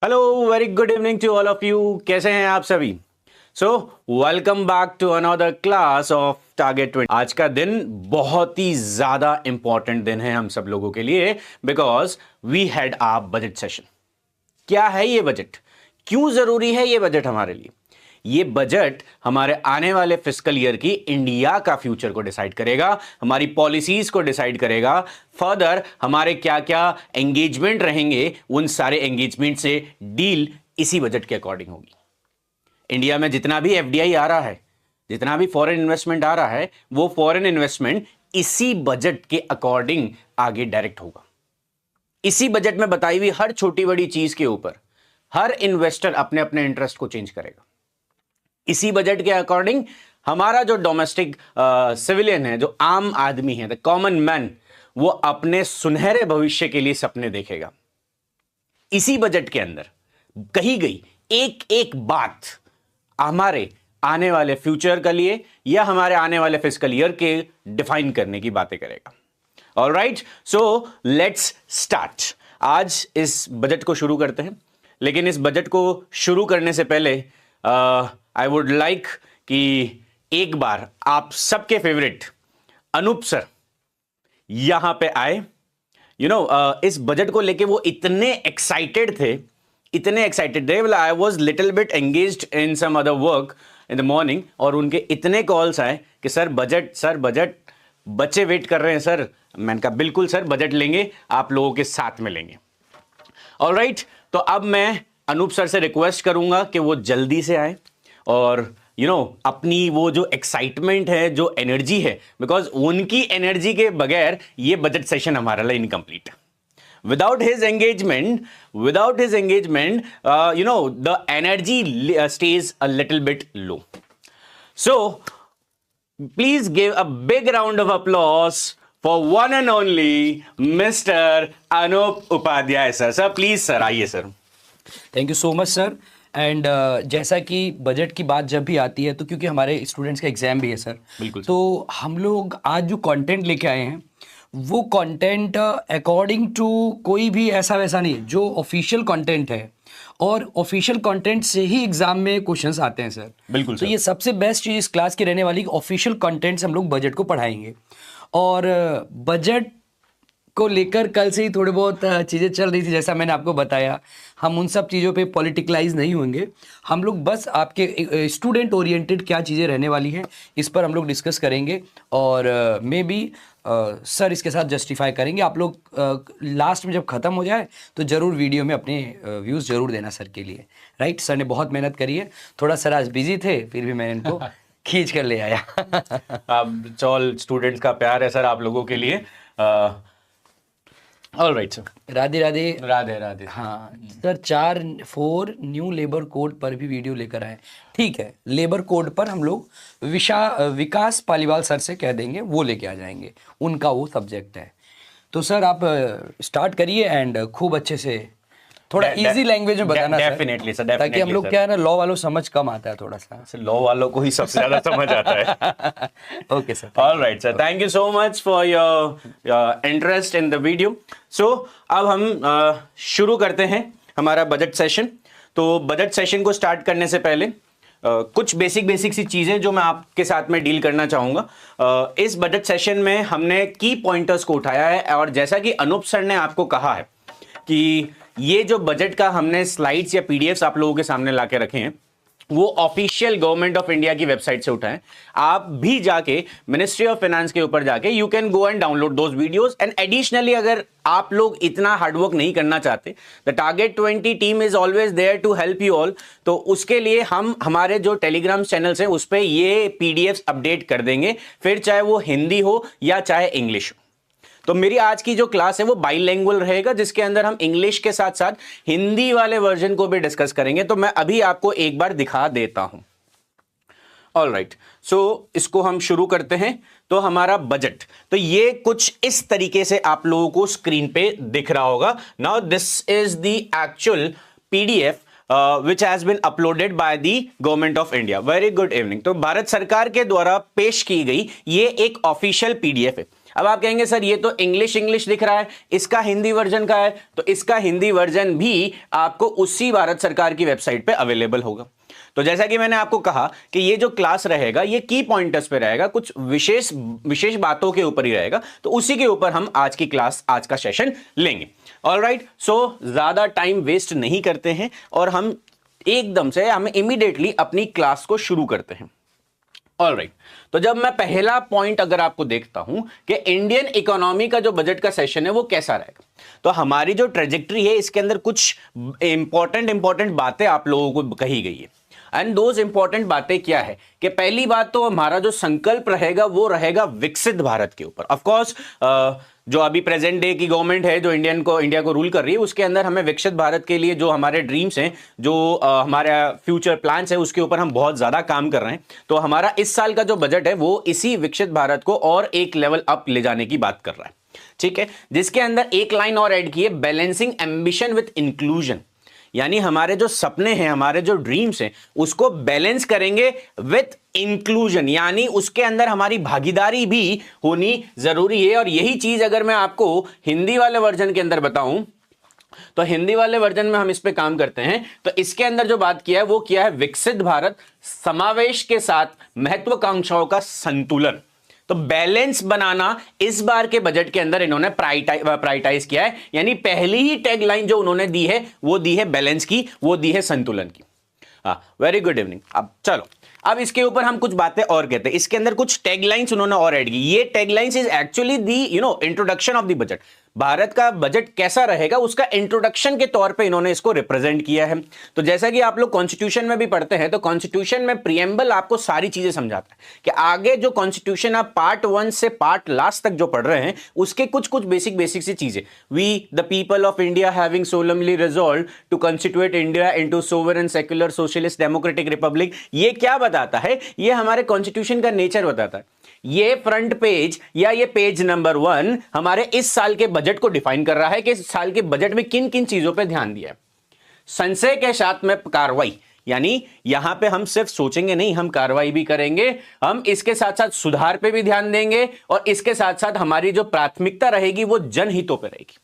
Hello, very good evening to all of you. कैसे हैं आप सभी? So welcome back to another class of target 20। आज का दिन बहुत ही ज्यादा इंपॉर्टेंट दिन है हम सब लोगों के लिए, because we had our budget session. क्या है ये बजट? क्यों जरूरी है ये बजट हमारे लिए? ये बजट हमारे आने वाले फिस्कल ईयर की इंडिया का फ्यूचर को डिसाइड करेगा, हमारी पॉलिसीज को डिसाइड करेगा। फर्दर हमारे क्या क्या एंगेजमेंट रहेंगे, उन सारे एंगेजमेंट से डील इसी बजट के अकॉर्डिंग होगी। इंडिया में जितना भी एफडीआई आ रहा है, जितना भी फॉरेन इन्वेस्टमेंट आ रहा है, वो फॉरेन इन्वेस्टमेंट इसी बजट के अकॉर्डिंग आगे डायरेक्ट होगा। इसी बजट में बताई हुई हर छोटी बड़ी चीज के ऊपर हर इन्वेस्टर अपने अपने इंटरेस्ट को चेंज करेगा। इसी बजट के अकॉर्डिंग हमारा जो डोमेस्टिक सिविलियन है, जो आम आदमी है, द कॉमन मैन, वो अपने सुनहरे भविष्य के लिए सपने देखेगा। इसी बजट के अंदर कही गई एक एक बात हमारे आने वाले फ्यूचर के लिए या हमारे आने वाले फिस्कल ईयर के डिफाइन करने की बातें करेगा। Alright, so let's start. आज इस बजट को शुरू करते हैं, लेकिन इस बजट को शुरू करने से पहले आई वुड लाइक कि एक बार आप सबके फेवरेट अनूप सर यहां पे आए। इस बजट को लेके वो इतने एक्साइटेड थे, I was little bit engaged in some other work in the morning, और उनके इतने कॉल्स आए कि सर बजट, बच्चे वेट कर रहे हैं सर। मैंने कहा बिल्कुल सर, बजट लेंगे, आप लोगों के साथ में लेंगे। ऑलराइट, तो अब मैं अनूप सर से रिक्वेस्ट करूंगा कि वो जल्दी से आए और अपनी वो जो एक्साइटमेंट है, जो एनर्जी है, बिकॉज उनकी एनर्जी के बगैर ये बजट सेशन हमारा लिए incomplete. without his engagement the energy stays a little bit low. So please give a big round of applause for one and only Mr. Anup Upadhyay sir. Sir, please sir, आइए sir. Thank you so much sir. And जैसा कि budget की बात जब भी आती है तो क्योंकि हमारे स्टूडेंट्स का एग्जाम भी है सर, बिल्कुल सर। तो हम लोग आज जो कंटेंट लेके आए हैं वो कंटेंट अकॉर्डिंग टू कोई भी ऐसा वैसा नहीं, जो ऑफिशियल कंटेंट है, और ऑफिशियल कंटेंट से ही एग्जाम में क्वेश्चंस आते हैं सर। बिल्कुल तो सर। ये सबसे बेस्ट चीज़ इस क्लास की रहने वाली, ऑफिशियल कंटेंट से हम लोग बजट को पढ़ाएंगे। और बजट को लेकर कल से ही थोड़ी बहुत चीज़ें चल रही थी, जैसा मैंने आपको बताया। हम उन सब चीज़ों पे पॉलिटिकलाइज नहीं होंगे, हम लोग बस आपके स्टूडेंट ओरिएंटेड क्या चीज़ें रहने वाली हैं इस पर हम लोग डिस्कस करेंगे, और मे बी सर इसके साथ जस्टिफाई करेंगे। आप लोग लास्ट में जब ख़त्म हो जाए तो ज़रूर वीडियो में अपने व्यूज़ ज़रूर देना सर के लिए। राइट, सर ने बहुत मेहनत करी है, थोड़ा सर आज बिजी थे, फिर भी मैंने इनको खींच कर ले आया। अब ऑल स्टूडेंट्स का प्यार है सर आप लोगों के लिए। All right sir. राधे राधे। राधे राधे। हाँ सर, 4 न्यू लेबर कोड पर भी वीडियो लेकर आए। ठीक है, लेबर कोड पर हम लोग विकास पालीवाल सर से कह देंगे, वो लेके आ जाएंगे, उनका वो सब्जेक्ट है। तो सर आप स्टार्ट करिए एंड खूब अच्छे से थोड़ा इजी लैंग्वेज में बताना डेफिनेटली सर, ताकि हम लोग क्या है ना, लॉ वालों समझ कम आता है थोड़ा सा। लॉ वालों को ही सबसे ज्यादा समझ आता है। Okay sir. All right sir, thank you so much for your interest in the video. So अब हम शुरू करते हैं हमारा बजट सेशन। तो बजट सेशन को स्टार्ट करने से पहले कुछ बेसिक सी चीजें जो मैं आपके साथ में डील करना चाहूंगा। इस बजट सेशन में हमने की पॉइंटर्स को उठाया है, और जैसा कि अनूप सर ने आपको कहा है कि ये जो बजट का हमने स्लाइड्स या पीडीएफ्स आप लोगों के सामने लाके रखे हैं, वो ऑफिशियल गवर्नमेंट ऑफ इंडिया की वेबसाइट से उठाएं। आप भी जाके मिनिस्ट्री ऑफ फाइनेंस के ऊपर जाके you can go and download those videos. And additionally अगर आप लोग इतना हार्डवर्क नहीं करना चाहते, the target 20 team is always there to help you all. तो उसके लिए हम हमारे जो टेलीग्राम चैनल्स हैं उस पर ये पीडीएफ्स अपडेट कर देंगे, फिर चाहे वो हिंदी हो या चाहे इंग्लिश हो। तो मेरी आज की जो क्लास है वो बाइलैंग्वेज रहेगा, जिसके अंदर हम इंग्लिश के साथ साथ हिंदी वाले वर्जन को भी डिस्कस करेंगे। तो मैं अभी आपको एक बार दिखा देता हूं। ऑलराइट, सो इसको हम शुरू करते हैं। तो हमारा बजट, तो ये कुछ इस तरीके से आप लोगों को स्क्रीन पे दिख रहा होगा। Now this is the actual PDF which has been uploaded by the government of India. Very good evening। तो भारत सरकार के द्वारा पेश की गई ये एक ऑफिशियल पीडीएफ है। अब आप कहेंगे सर ये तो इंग्लिश दिख रहा है, इसका हिंदी वर्जन का है, तो इसका हिंदी वर्जन भी आपको उसी भारत सरकार की वेबसाइट पे अवेलेबल होगा। तो जैसा कि मैंने आपको कहा कि ये जो क्लास रहेगा ये की पॉइंटर्स पे रहेगा, कुछ विशेष बातों के ऊपर ही रहेगा, तो उसी के ऊपर हम आज की क्लास, आज का सेशन लेंगे। ऑलराइट, सो ज्यादा टाइम वेस्ट नहीं करते हैं और हम एकदम से हम इमीडिएटली अपनी क्लास को शुरू करते हैं। ऑलराइट, तो जब मैं पहला पॉइंट अगर आपको देखता हूं कि इंडियन इकोनॉमी का जो बजट का सेशन है वो कैसा रहेगा, तो हमारी जो ट्रेजेक्ट्री है इसके अंदर कुछ इंपॉर्टेंट बातें आप लोगों को कही गई है। एंड दोज इंपॉर्टेंट बातें क्या है कि पहली बात तो हमारा जो संकल्प रहेगा वो रहेगा विकसित भारत के ऊपर। ऑफ कोर्स जो अभी प्रेजेंट डे की गवर्नमेंट है जो इंडिया को रूल कर रही है, उसके अंदर हमें विकसित भारत के लिए जो हमारे ड्रीम्स हैं, जो हमारे फ्यूचर प्लान्स हैं, उसके ऊपर हम बहुत ज्यादा काम कर रहे हैं। तो हमारा इस साल का जो बजट है वो इसी विकसित भारत को और एक लेवल अप ले जाने की बात कर रहा है। ठीक है, जिसके अंदर एक लाइन और ऐड की है, बैलेंसिंग एम्बिशन विथ इंक्लूजन, यानी हमारे जो सपने हैं, हमारे जो ड्रीम्स हैं, उसको बैलेंस करेंगे विथ इंक्लूजन, यानी उसके अंदर हमारी भागीदारी भी होनी जरूरी है। और यही चीज अगर मैं आपको हिंदी वाले वर्जन के अंदर बताऊं, तो हिंदी वाले वर्जन में हम इस पे काम करते हैं। तो इसके अंदर जो बात किया है वो किया है विकसित भारत समावेश के साथ महत्वाकांक्षाओं का संतुलन। तो बैलेंस बनाना इस बार के बजट के अंदर इन्होंने प्रायोरिटाइज किया है, यानी पहली ही टैगलाइन जो उन्होंने दी है वो दी है बैलेंस की, वो दी है संतुलन की। हाँ, वेरी गुड इवनिंग। अब चलो, अब इसके ऊपर हम कुछ बातें और कहते हैं। इसके अंदर कुछ टैगलाइंस उन्होंने और ऐड की। ये taglines is actually the introduction of the budget. Bharat का बजट कैसा रहेगा उसका इंट्रोडक्शन के तौर पे इन्होंने इसको रिप्रेजेंट किया है। तो जैसा कि आप लोग कॉन्स्टिट्यूशन में भी पढ़ते हैं, तो कॉन्स्टिट्यूशन में प्रियम्बल आपको सारी चीजें समझाता है कि आगे जो कॉन्स्टिट्यूशन आप पार्ट 1 से पार्ट लास्ट तक जो पढ़ रहे हैं उसके कुछ बेसिक सी चीजें, we the people of India having solemnly resolved to constitute India into sovereign secular socialist democratic republic, ये क्या बताता है? ये हमारे कॉन्स्टिट्यूशन का नेचर बताता है। ये फ्रंट पेज या ये पेज नंबर 1 हमारे इस साल के बजट को डिफाइन कर रहा है कि इस साल के बजट में किन किन चीजों पे ध्यान दिया है। संशय के साथ में कार्रवाई, यानी यहां पे हम सिर्फ सोचेंगे नहीं, हम कार्रवाई भी करेंगे। हम इसके साथ साथ सुधार पे भी ध्यान देंगे और इसके साथ साथ हमारी जो प्राथमिकता रहेगी वो जनहितों पे रहेगी।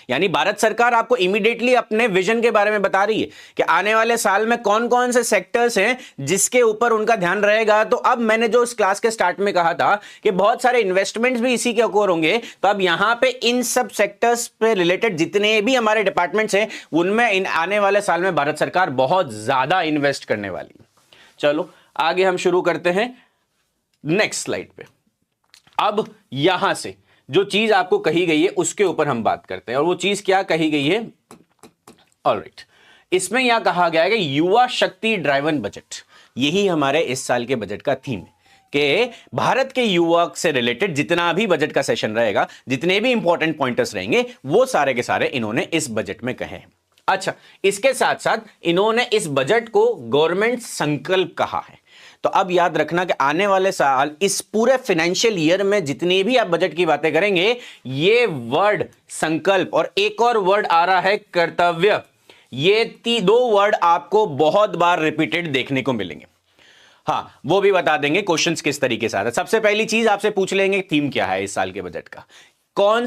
यानी भारत सरकार आपको इमीडिएटली अपने विजन के बारे में बता रही है कि आने वाले साल में कौन कौन से सेक्टर्स हैं जिसके ऊपर उनका ध्यान रहेगा। तो अब मैंने जो इस क्लास के स्टार्ट में कहा था कि बहुत सारे इन्वेस्टमेंट्स भी इसी के ऊपर होंगे, तो अब यहां पे इन सब सेक्टर्स पे रिलेटेड जितने भी हमारे डिपार्टमेंट्स हैं उनमें इन आने वाले साल में भारत सरकार बहुत ज्यादा इन्वेस्ट करने वाली है। चलो आगे हम शुरू करते हैं नेक्स्ट स्लाइड पे। अब यहां से जो चीज आपको कही गई है उसके ऊपर हम बात करते हैं, और वो चीज क्या कही गई है? ऑलराइट, इसमें यहां कहा गया है कि युवा शक्ति ड्राइवन बजट, यही हमारे इस साल के बजट का थीम है कि भारत के युवा से रिलेटेड जितना भी बजट का सेशन रहेगा, जितने भी इंपॉर्टेंट पॉइंटर्स रहेंगे, वो सारे के सारे इन्होंने इस बजट में कहे हैं। अच्छा, इसके साथ साथ इन्होंने इस बजट को गवर्नमेंट संकल्प कहा है। तो अब याद रखना कि आने वाले साल इस पूरे फाइनेंशियल ईयर में जितनी भी आप बजट की बातें करेंगे, ये वर्ड संकल्प और एक और वर्ड आ रहा है कर्तव्य, ये दो वर्ड आपको बहुत बार रिपीटेड देखने को मिलेंगे। हाँ, वो भी बता देंगे क्वेश्चंस किस तरीके से आता है। सबसे पहली चीज आपसे पूछ लेंगे थीम क्या है इस साल के बजट का, कौन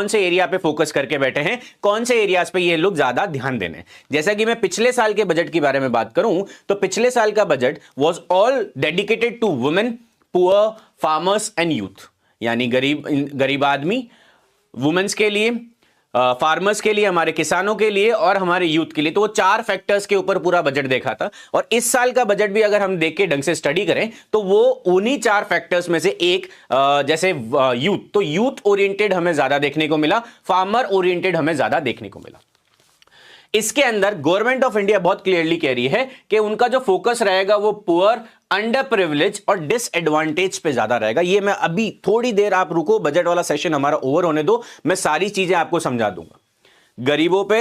से एरिया पे फोकस करके बैठे हैं, कौन से एरियाज पे ये लोग ज्यादा ध्यान देने। जैसा कि मैं पिछले साल के बजट के बारे में बात करूं, तो पिछले साल का budget was all dedicated to women, poor, farmers and youth, यानी गरीब आदमी, वुमेन्स के लिए, फार्मर्स के लिए, हमारे किसानों के लिए और हमारे यूथ के लिए। तो वो 4 फैक्टर्स के ऊपर पूरा बजट देखा था। और इस साल का बजट भी अगर हम देख के ढंग से स्टडी करें तो वो उन्हीं 4 फैक्टर्स में से एक, जैसे यूथ, तो यूथ ओरिएंटेड हमें ज्यादा देखने को मिला, फार्मर ओरिएंटेड हमें ज्यादा देखने को मिला। इसके अंदर गवर्नमेंट ऑफ इंडिया बहुत क्लियरली कह रही है कि उनका जो फोकस रहेगा वो पुअर, अंडर प्रिविलेज और डिसएडवांटेज पे ज्यादा रहेगा। ये मैं अभी थोड़ी देर, आप रुको, बजट वाला सेशन हमारा ओवर होने दो, मैं सारी चीजें आपको समझा दूंगा। गरीबों पे,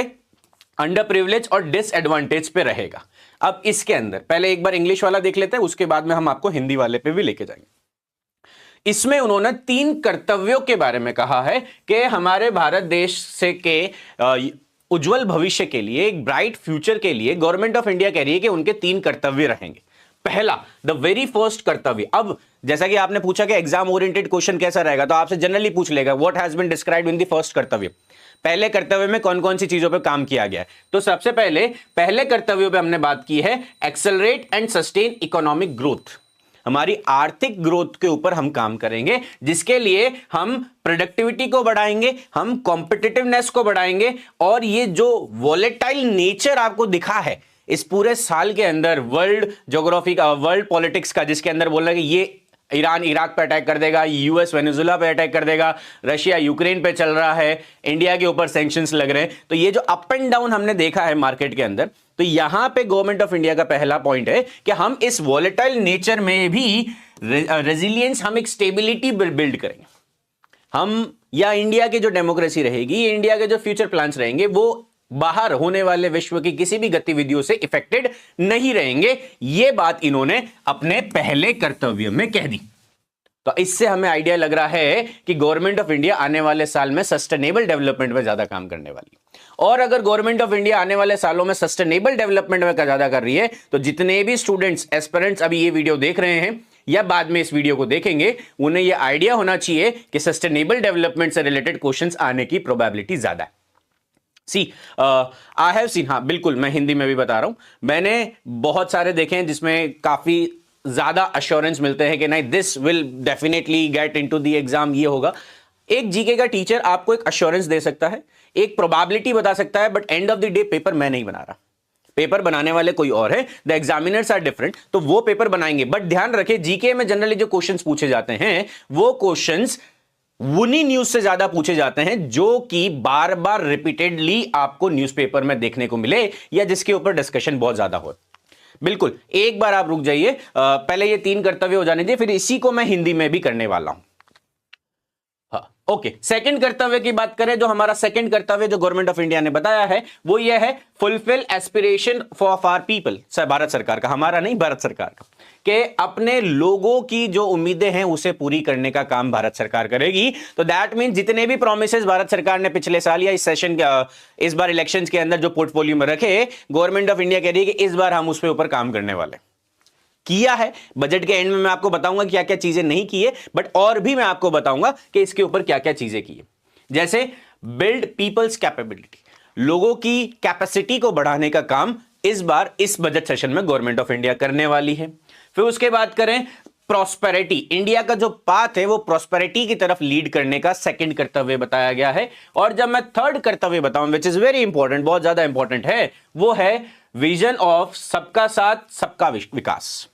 अंडर प्रिविलेज और डिसएडवांटेज पे रहेगा। अब इसके अंदर पहले एक बार इंग्लिश वाला देख लेते हैं, उसके बाद में हम आपको हिंदी वाले पे भी लेके जाएंगे। इसमें उन्होंने 3 कर्तव्यों के बारे में कहा है कि हमारे भारत देश से के उज्जवल भविष्य के लिए, एक ब्राइट फ्यूचर के लिए गवर्नमेंट ऑफ इंडिया कह रही है कि उनके 3 कर्तव्य रहेंगे। पहला, द वेरी फर्स्ट कर्तव्य। अब जैसा कि आपने पूछा कि एग्जाम ओरिएंटेड क्वेश्चन कैसा रहेगा, तो आपसे जनरली पूछ लेगा what has been described in the first कर्तव्य। पहले कर्तव्य में कौन कौन सी चीजों पे काम किया गया है। तो सबसे पहले कर्तव्यों पे हमने बात की है accelerate and sustain economic growth. हमारी आर्थिक ग्रोथ के ऊपर हम काम करेंगे, जिसके लिए हम प्रोडक्टिविटी को बढ़ाएंगे, हम कॉम्पिटिटिवनेस को बढ़ाएंगे, और ये जो वॉलेटाइल नेचर आपको दिखा है इस पूरे साल के अंदर वर्ल्ड ज्योग्राफी का, वर्ल्ड पॉलिटिक्स का, जिसके अंदर बोल रहा है कि ये ईरान इराक पे अटैक कर देगा, यूएस वेनेजुएला पे अटैक कर देगा, रशिया यूक्रेन पे चल रहा है, इंडिया के ऊपर सैंक्शंस लग रहे हैं, तो ये जो अप एंड डाउन हमने देखा है मार्केट के अंदर, तो यहां पे गवर्नमेंट ऑफ इंडिया का पहला पॉइंट है कि हम इस वॉलेटाइल नेचर में भी रेजिलियंस, हम एक स्टेबिलिटी बिल्ड करेंगे। हम, या इंडिया की जो डेमोक्रेसी रहेगी, इंडिया के जो फ्यूचर प्लान्स रहेंगे, वो बाहर होने वाले विश्व की किसी भी गतिविधियों से इफेक्टेड नहीं रहेंगे। यह बात इन्होंने अपने पहले कर्तव्य में कह दी। तो इससे हमें आइडिया लग रहा है कि गवर्नमेंट ऑफ इंडिया आने वाले साल में सस्टेनेबल डेवलपमेंट में ज्यादा काम करने वाली है। और अगर गवर्नमेंट ऑफ इंडिया आने वाले सालों में सस्टेनेबल डेवलपमेंट में ज्यादा कर रही है, तो जितने भी स्टूडेंट्स, एस्पिरेंट्स अभी ये वीडियो देख रहे हैं या बाद में इस वीडियो को देखेंगे, उन्हें यह आइडिया होना चाहिए कि सस्टेनेबल डेवलपमेंट से रिलेटेड क्वेश्चंस आने की प्रोबेबिलिटी ज्यादा है। आई हैव सीन, हाँ बिल्कुल, मैं हिंदी में भी बता रहा हूं, मैंने बहुत सारे देखे हैं जिसमें काफी ज्यादा अश्योरेंस मिलते हैं कि नहीं, this will definitely get into the exam, ये होगा। एक जीके का टीचर आपको एक अश्योरेंस दे सकता है, एक प्रोबेबिलिटी बता सकता है, but end of the day paper मैं नहीं बना रहा, पेपर बनाने वाले कोई और है, द एग्जामिनर्स आर डिफरेंट, तो वो पेपर बनाएंगे। बट ध्यान रखें, जीके में जनरली जो क्वेश्चंस पूछे जाते हैं वो क्वेश्चंस उन्हीं न्यूज से ज्यादा पूछे जाते हैं जो कि बार बार रिपीटेडली आपको न्यूज़पेपर में देखने को मिले, या जिसके ऊपर डिस्कशन बहुत ज्यादा हो। बिल्कुल, एक बार आप रुक जाइए, पहले ये 3 कर्तव्य हो जाने दीजिए, फिर इसी को मैं हिंदी में भी करने वाला हूं। ओके, सेकंड कर्तव्य की बात करें, जो हमारा सेकंड कर्तव्य जो गवर्नमेंट ऑफ इंडिया ने बताया है, वो ये है fulfil aspiration for our people. Bharat सरकार का, हमारा नहीं, भारत सरकार का, कि अपने लोगों की जो उम्मीदें हैं उसे पूरी करने का काम भारत सरकार करेगी। तो दैट मीन जितने भी प्रोमिसेस भारत सरकार ने पिछले साल या इस सेशन इस बार इलेक्शंस के अंदर जो पोर्टफोलियो में रखे, गवर्नमेंट ऑफ इंडिया कह रही है कि इस बार हम उस पे ऊपर काम करने वाले किया है। बजट के एंड में मैं आपको बताऊंगा क्या क्या चीजें नहीं की है, बट और भी मैं आपको बताऊंगा कि इसके ऊपर क्या क्या चीजें की है। जैसे बिल्ड पीपल्स कैपेबिलिटी, लोगों की कैपेसिटी को बढ़ाने का काम इस बार इस बजट सेशन में गवर्नमेंट ऑफ इंडिया करने वाली है। फिर उसके बाद करें प्रॉस्पेरिटी, इंडिया का जो पाथ है वो प्रॉस्पेरिटी की तरफ लीड करने का सेकंड कर्तव्य बताया गया है। और जब मैं थर्ड कर्तव्य बताऊं, विच इज वेरी इंपॉर्टेंट, बहुत ज्यादा इंपॉर्टेंट है, वो है विजन ऑफ सबका साथ सबका विकास।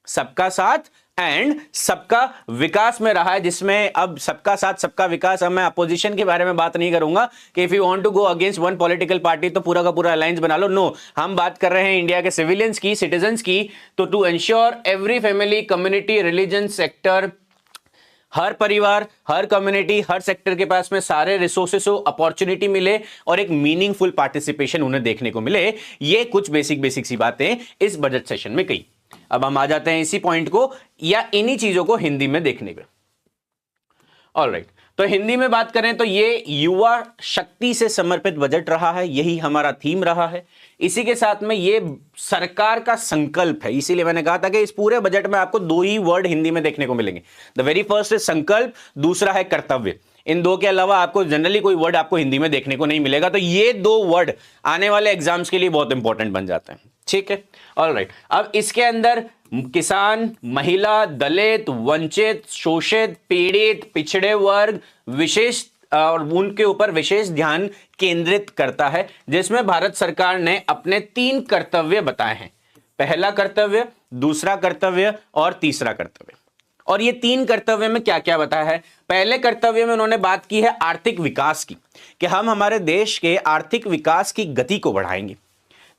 सबका साथ एंड सबका विकास में रहा है, जिसमें अब सबका साथ सबका विकास, अब मैं अपोजिशन के बारे में बात नहीं करूंगा कि if you want to go against one political party तो पूरा का पूरा अलायंस बना लो, नो, हम बात कर रहे हैं इंडिया के सिविलियंस की, सिटीजन्स की। तो to ensure every family, community, religion, sector, हर परिवार, हर कम्युनिटी, हर सेक्टर के पास में सारे रिसोर्सेस हो, अपॉर्चुनिटी मिले और एक मीनिंगफुल पार्टिसिपेशन उन्हें देखने को मिले, ये कुछ बेसिक सी बातें इस बजट सेशन में कही। अब हम आ जाते हैं इसी पॉइंट को या इन्हीं चीजों को हिंदी में देखने पे। ऑलराइट, तो हिंदी में बात करें तो ये युवा शक्ति से समर्पित बजट रहा है, यही हमारा थीम रहा है। इसी के साथ में ये सरकार का संकल्प है, इसीलिए मैंने कहा था कि इस पूरे बजट में आपको 2 ही वर्ड हिंदी में देखने को मिलेंगे। द वेरी फर्स्ट इज संकल्प, दूसरा है कर्तव्य। इन 2 के अलावा आपको जनरली कोई वर्ड आपको हिंदी में देखने को नहीं मिलेगा। तो ये 2 वर्ड आने वाले एग्जाम्स के लिए बहुत इंपॉर्टेंट बन जाते हैं, ठीक है। ऑलराइट, अब इसके अंदर किसान, महिला, दलित, वंचित, शोषित, पीड़ित, पिछड़े वर्ग, विशेष और उनके ऊपर विशेष ध्यान केंद्रित करता है, जिसमें भारत सरकार ने अपने 3 कर्तव्य बताए हैं। पहला कर्तव्य, दूसरा कर्तव्य और तीसरा कर्तव्य। और ये 3 कर्तव्य में क्या क्या बताया है? पहले कर्तव्य में उन्होंने बात की है आर्थिक विकास की, कि हम हमारे देश के आर्थिक विकास की गति को बढ़ाएंगे।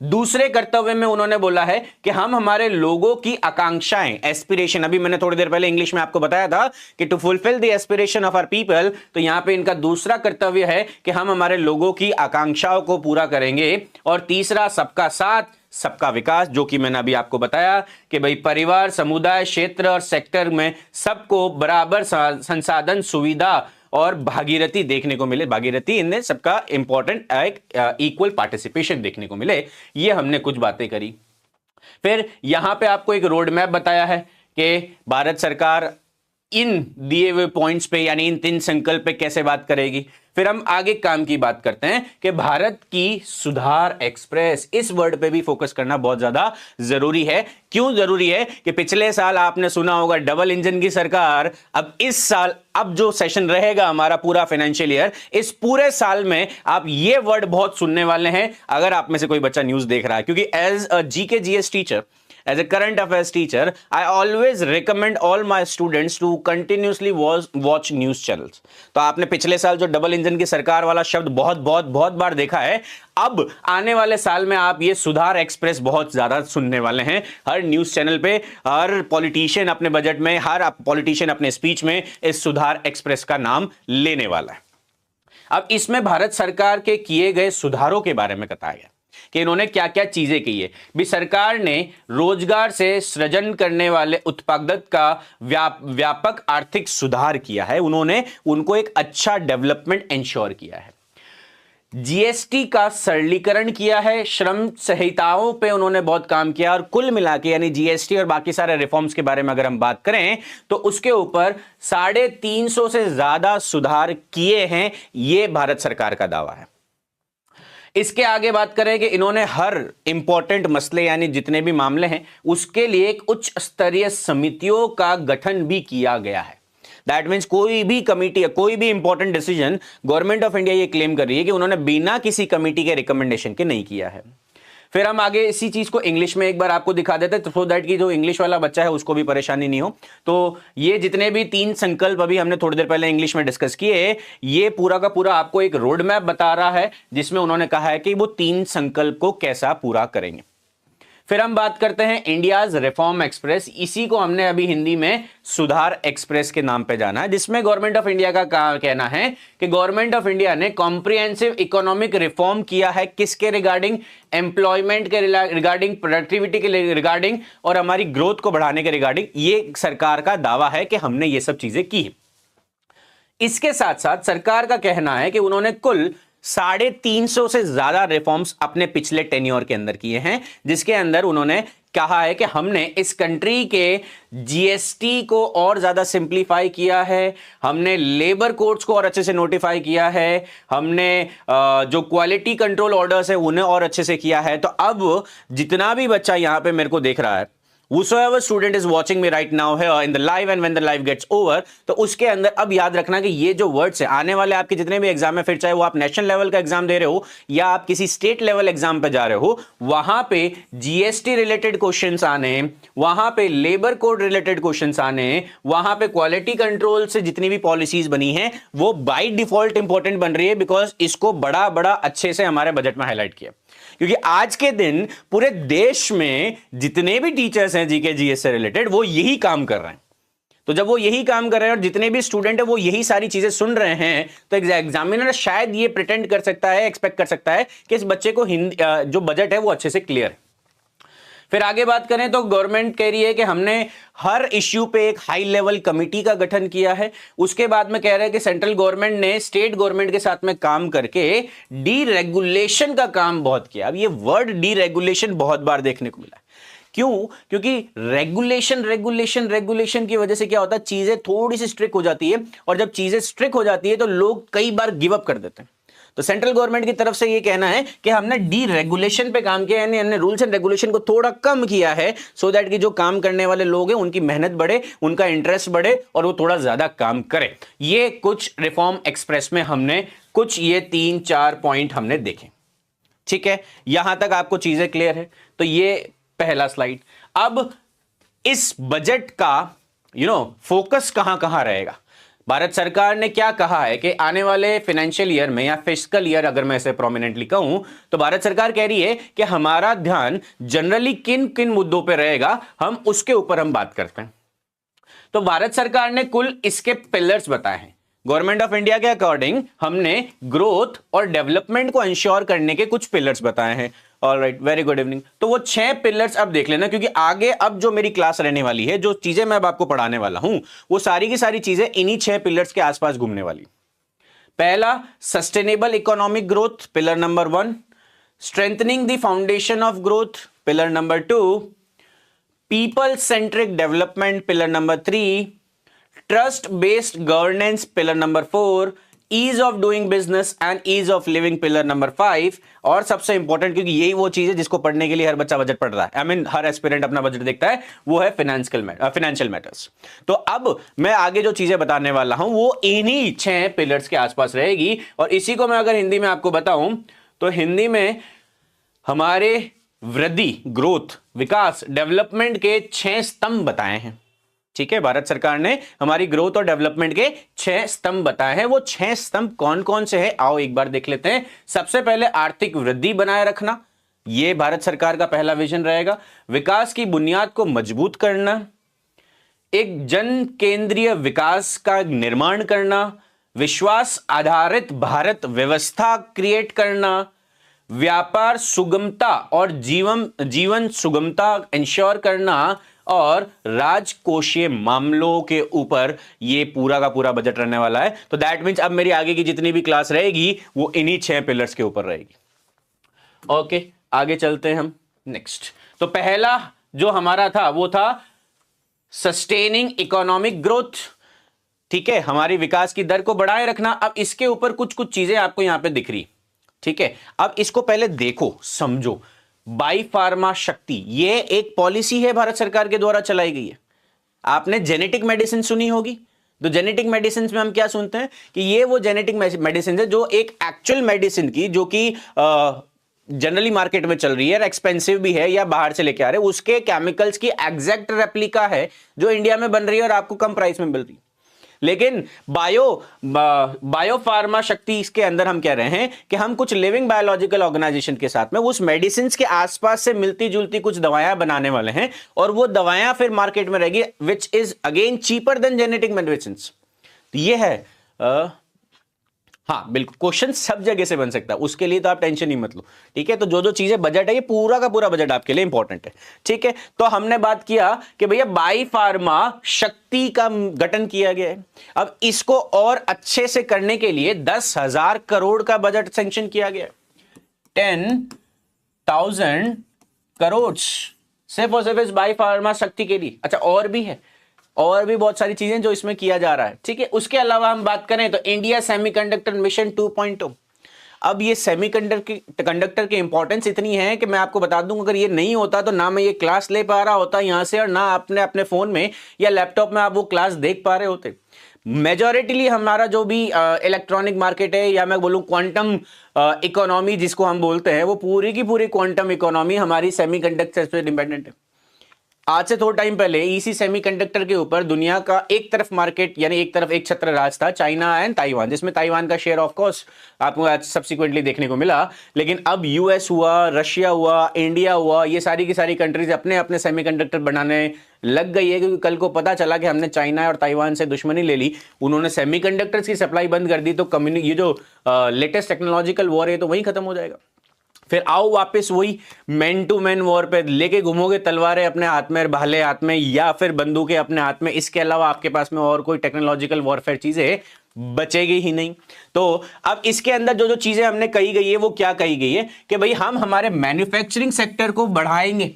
दूसरे कर्तव्य में उन्होंने बोला है कि हम हमारे लोगों की आकांक्षाएं, एस्पिरेशन, अभी मैंने थोड़ी देर पहले इंग्लिश में आपको बताया था कि to fulfil the aspiration of our people, तो यहां पे इनका दूसरा कर्तव्य है कि हम हमारे लोगों की आकांक्षाओं को पूरा करेंगे। और तीसरा सबका साथ सबका विकास, जो कि मैंने अभी आपको बताया कि भाई परिवार, समुदाय, क्षेत्र और सेक्टर में सबको बराबर संसाधन, सुविधा और भागीरथी देखने को मिले। भागीरथी इनमें सबका इंपॉर्टेंट एक इक्वल पार्टिसिपेशन देखने को मिले। ये हमने कुछ बातें करी। फिर यहां पे आपको एक रोड मैप बताया है कि भारत सरकार इन दिए हुए पॉइंट्स पे यानी इन 3 संकल्प पे कैसे बात करेगी। फिर हम आगे काम की बात करते हैं कि भारत की सुधार एक्सप्रेस, इस वर्ड पे भी फोकस करना बहुत ज्यादा जरूरी है। क्यों जरूरी है कि पिछले साल आपने सुना होगा डबल इंजन की सरकार, अब इस साल, अब जो सेशन रहेगा हमारा पूरा फाइनेंशियल ईयर, इस पूरे साल में आप ये वर्ड बहुत सुनने वाले हैं अगर आप में से कोई बच्चा न्यूज देख रहा है। क्योंकि as a GK GS teacher, as a current affairs teacher, I always recommend all my students to continuously watch news channels. तो आपने पिछले साल जो डबल इंजन की सरकार वाला शब्द बहुत बार देखा है, अब आने वाले साल में आप ये सुधार एक्सप्रेस बहुत ज्यादा सुनने वाले हैं। हर न्यूज चैनल पे हर पॉलिटिशियन अपने बजट में, हर पॉलिटिशियन अपने स्पीच में इस सुधार एक्सप्रेस का नाम लेने वाला है। अब इसमें भारत सरकार के किए गए सुधारों के बारे में बताया गया कि इन्होंने क्या क्या चीजें की है। भी सरकार ने रोजगार से सृजन करने वाले उत्पादक का व्यापक आर्थिक सुधार किया है, उन्होंने उनको एक अच्छा डेवलपमेंट इंश्योर किया है। जीएसटी का सरलीकरण किया है, श्रम संहिताओं पे उन्होंने बहुत काम किया, और कुल मिला के यानी जीएसटी और बाकी सारे रिफॉर्म्स के बारे में अगर हम बात करें तो उसके ऊपर 350 से ज्यादा सुधार किए हैं। यह भारत सरकार का दावा है। इसके आगे बात करें कि इन्होंने हर इंपॉर्टेंट मसले यानी जितने भी मामले हैं उसके लिए एक उच्च स्तरीय समितियों का गठन भी किया गया है। दैट मीन्स कोई भी कमिटी या कोई भी important decision government of India ये क्लेम कर रही है कि उन्होंने बिना किसी कमिटी के रिकमेंडेशन के नहीं किया है। फिर हम आगे इसी चीज को इंग्लिश में एक बार आपको दिखा देते हैं, सो दैट कि जो इंग्लिश वाला बच्चा है उसको भी परेशानी नहीं हो। तो ये जितने भी 3 संकल्प अभी हमने थोड़ी देर पहले इंग्लिश में डिस्कस किए, ये पूरा का पूरा आपको एक रोड मैप बता रहा है जिसमें उन्होंने कहा है कि वो 3 संकल्प को कैसा पूरा करेंगे। फिर हम बात करते हैं इंडियाज रिफॉर्म एक्सप्रेस। इसी को हमने अभी हिंदी में सुधार एक्सप्रेस के नाम पे जाना है, जिसमें गवर्नमेंट ऑफ इंडिया का कहना है कि गवर्नमेंट ऑफ इंडिया ने कॉम्प्रिहेंसिव इकोनॉमिक रिफॉर्म किया है। किसके रिगार्डिंग? एम्प्लॉयमेंट के रिगार्डिंग, प्रोडक्टिविटी के रिगार्डिंग और हमारी ग्रोथ को बढ़ाने के रिगार्डिंग। ये सरकार का दावा है कि हमने ये सब चीजें की। इसके साथ साथ सरकार का कहना है कि उन्होंने कुल 350 से ज्यादा रिफॉर्म्स अपने पिछले टेन्योर के अंदर किए हैं, जिसके अंदर उन्होंने कहा है कि हमने इस कंट्री के जीएसटी को और ज्यादा सिंप्लीफाई किया है, हमने लेबर कोड्स को और अच्छे से नोटिफाई किया है, हमने जो क्वालिटी कंट्रोल ऑर्डर्स है उन्हें और अच्छे से किया है। तो अब जितना भी बच्चा यहां पे मेरे को देख रहा है, whosoever student is watching me right now here in the live and when the live gets over, तो उसके अंदर अब याद रखना कि ये जो वर्ड्स है आने वाले आपके जितने भी एग्जाम है, फिर चाहे वो आप नेशनल लेवल का एग्जाम दे रहे हो या आप किसी स्टेट लेवल एग्जाम पे जा रहे हो, वहां पे जीएसटी रिलेटेड क्वेश्चंस आने, वहां पे लेबर कोड रिलेटेड क्वेश्चंस आने, वहां पे क्वालिटी कंट्रोल से जितनी भी पॉलिसीज बनी है वो बाय डिफॉल्ट इंपॉर्टेंट बन रही है, बिकॉज इसको बड़ा बड़ा अच्छे से हमारे बजट में हाईलाइट किया। क्योंकि आज के दिन पूरे देश में जितने भी टीचर्स हैं जीके जीएस से रिलेटेड वो यही काम कर रहे हैं। तो जब वो यही काम कर रहे हैं और जितने भी स्टूडेंट है वो यही सारी चीजें सुन रहे हैं, तो एग्जामिनर शायद ये प्रिटेंड कर सकता है, एक्सपेक्ट कर सकता है कि इस बच्चे को हिंदी जो बजट है वो अच्छे से क्लियर है। फिर आगे बात करें तो गवर्नमेंट कह रही है कि हमने हर इश्यू पे एक हाई लेवल कमिटी का गठन किया है। उसके बाद में कह रहे हैं कि सेंट्रल गवर्नमेंट ने स्टेट गवर्नमेंट के साथ में काम करके डीरेगुलेशन का काम बहुत किया। अब ये वर्ड डीरेगुलेशन बहुत बार देखने को मिला है। क्यों? क्योंकि रेगुलेशन की वजह से क्या होता है, चीजें थोड़ी सी स्ट्रिक्ट हो जाती है, और जब चीजें स्ट्रिक्ट हो जाती है तो लोग कई बार गिव अप कर देते हैं। तो सेंट्रल गवर्नमेंट की तरफ से ये कहना है कि हमने डीरेगुलेशन पे काम किया, यानी हमने रूल्स एंड रेगुलेशन को थोड़ा कम किया है, सो दैट कि जो काम करने वाले लोग हैं उनकी मेहनत बढ़े, उनका इंटरेस्ट बढ़े और वो थोड़ा ज्यादा काम करें। ये कुछ रिफॉर्म एक्सप्रेस में हमने कुछ ये 3-4 पॉइंट हमने देखे। ठीक है, यहां तक आपको चीजें क्लियर है। तो ये पहला स्लाइड। अब इस बजट का फोकस कहां कहां रहेगा, भारत सरकार ने क्या कहा है कि आने वाले फाइनेंशियल ईयर में या फिस्कल ईयर, अगर मैं इसे प्रोमिनेंटली कहूं, तो भारत सरकार कह रही है कि हमारा ध्यान जनरली किन किन मुद्दों पे रहेगा, हम उसके ऊपर हम बात करते हैं। तो भारत सरकार ने कुल इसके पिलर्स बताए हैं। गवर्नमेंट ऑफ इंडिया के अकॉर्डिंग हमने ग्रोथ और डेवलपमेंट को इंश्योर करने के कुछ पिलर्स बताए हैं। Alright, very good evening. तो वो 6 पिलर्स अब देख लेना, क्योंकि आगे अब जो मेरी क्लास रहने वाली है, जो चीजें मैं अब आपको पढ़ाने वाला हूं, वो सारी की सारी चीजें इन्हीं 6 पिलर्स के आसपास घूमने वाली। पहला, sustainable economic growth, pillar number 1। Strengthening the foundation of growth, pillar number 2, people centric development pillar number 3, trust based governance pillar number 4, ease of doing business and ease of living pillar number 5, और सबसे important, क्योंकि यही वो चीज है जिसको पढ़ने के लिए हर बच्चा बजट पढ़ रहा है, आई मीन हर एस्पिरेंट अपना बजट देखता है, वो है फाइनेंशियल मैटर्स। तो अब मैं आगे जो चीजें बताने वाला हूं वो इन्हीं 6 पिलर्स के आसपास रहेगी, और इसी को मैं अगर हिंदी में आपको बताऊं तो हिंदी में हमारे वृद्धि, ग्रोथ, विकास, डेवलपमेंट के 6 स्तंभ बताए हैं। ठीक है, भारत सरकार ने हमारी ग्रोथ और डेवलपमेंट के 6 स्तंभ बताए हैं। वो 6 स्तंभ कौन कौन से हैं, आओ एक बार देख लेते हैं। सबसे पहले आर्थिक वृद्धि बनाए रखना, यह भारत सरकार का पहला विजन रहेगा। विकास की बुनियाद को मजबूत करना, एक जन केंद्रीय विकास का निर्माण करना, विश्वास आधारित भारत व्यवस्था क्रिएट करना, व्यापार सुगमता और जीवन सुगमता इंश्योर करना, और राजकोषीय मामलों के ऊपर ये पूरा का पूरा बजट रहने वाला है। तो दैट मींस अब मेरी आगे की जितनी भी क्लास रहेगी वो इन्हीं 6 पिलर्स के ऊपर रहेगी। ओके, आगे चलते हैं हम नेक्स्ट। तो पहला जो हमारा था वो था सस्टेनिंग इकोनॉमिक ग्रोथ। ठीक है, हमारी विकास की दर को बढ़ाए रखना। अब इसके ऊपर कुछ कुछ चीजें आपको यहां पे दिख रही। ठीक है, अब इसको पहले देखो, समझो। बाई फार्मा शक्ति, ये एक पॉलिसी है भारत सरकार के द्वारा चलाई गई है। आपने जेनेटिक मेडिसिन सुनी होगी, तो जेनेटिक मेडिसिन में हम क्या सुनते हैं कि ये वो जेनेटिक मेडिसिन है जो एक एक्चुअल मेडिसिन की, जो कि जनरली मार्केट में चल रही है, एक्सपेंसिव भी है या बाहर से लेके आ रहे हैं, उसके केमिकल्स की एग्जैक्ट रेप्लिका है जो इंडिया में बन रही है और आपको कम प्राइस में मिल रही है। लेकिन बायो फार्मा शक्ति इसके अंदर हम कह रहे हैं कि हम कुछ लिविंग बायोलॉजिकल ऑर्गेनाइजेशन के साथ में उस मेडिसिन के आसपास से मिलती जुलती कुछ दवाएं बनाने वाले हैं, और वो दवाएं फिर मार्केट में रहेगी which is again cheaper than genetic medicine. तो ये है हाँ बिल्कुल, क्वेश्चन सब जगह से बन सकता है, उसके लिए तो आप टेंशन ही मत लो। ठीक है, तो जो जो चीजें बजट है, ये पूरा का पूरा बजट आपके लिए इंपॉर्टेंट है। ठीक है, तो हमने बात किया कि भैया बाई फार्मा शक्ति का गठन किया गया है। अब इसको और अच्छे से करने के लिए 10,000 करोड़ का बजट सैंक्शन किया गया है। 10,000 करोड़ सिर्फ और सिर्फ इस बाई फार्मा शक्ति के लिए। अच्छा, और भी है, और भी बहुत सारी चीजें जो इसमें किया जा रहा है। ठीक है, उसके अलावा हम बात करें तो इंडिया सेमीकंडक्टर मिशन 2.0। अब ये सेमीकंडक्टर की इंपॉर्टेंस इतनी है कि मैं आपको बता दूं, अगर ये नहीं होता तो ना मैं ये क्लास ले पा रहा होता यहां से, और ना आपने अपने फोन में या लैपटॉप में आप वो क्लास देख पा रहे होते। मेजॉरिटीली हमारा जो भी इलेक्ट्रॉनिक मार्केट है, या मैं बोलूं क्वांटम इकोनॉमी जिसको हम बोलते हैं, वो पूरी की पूरी क्वांटम इकोनॉमी हमारी सेमीकंडक्टर से डिपेंडेंट है। आज से थोड़ा टाइम पहले इसी सेमीकंडक्टर के ऊपर दुनिया का एक तरफ मार्केट, यानी एक तरफ एक छत्र राज था, चाइना एंड ताइवान, जिसमें ताइवान का शेयर ऑफ कोर्स आपको आज सब्सिक्वेंटली देखने को मिला। लेकिन अब यूएस हुआ, रशिया हुआ, इंडिया हुआ, ये सारी की सारी कंट्रीज अपने अपने सेमीकंडक्टर बनाने लग गई है, क्योंकि कल को पता चला कि हमने चाइना और ताइवान से दुश्मनी ले ली, उन्होंने सेमीकंडक्टर्स की सप्लाई बंद कर दी, तो ये जो लेटेस्ट टेक्नोलॉजिकल वॉर है तो वही खत्म हो जाएगा। फिर आओ वापस वही मैन टू मैन वॉर पे, लेके घूमोगे तलवारें अपने हाथ में, भाले हाथ में, या फिर बंदूकें अपने हाथ में। इसके अलावा आपके पास में और कोई टेक्नोलॉजिकल वॉरफेयर चीजें बचेगी ही नहीं। तो अब इसके अंदर जो जो चीजें हमने कही गई है वो क्या कही गई है कि भाई हम हमारे मैन्युफैक्चरिंग सेक्टर को बढ़ाएंगे।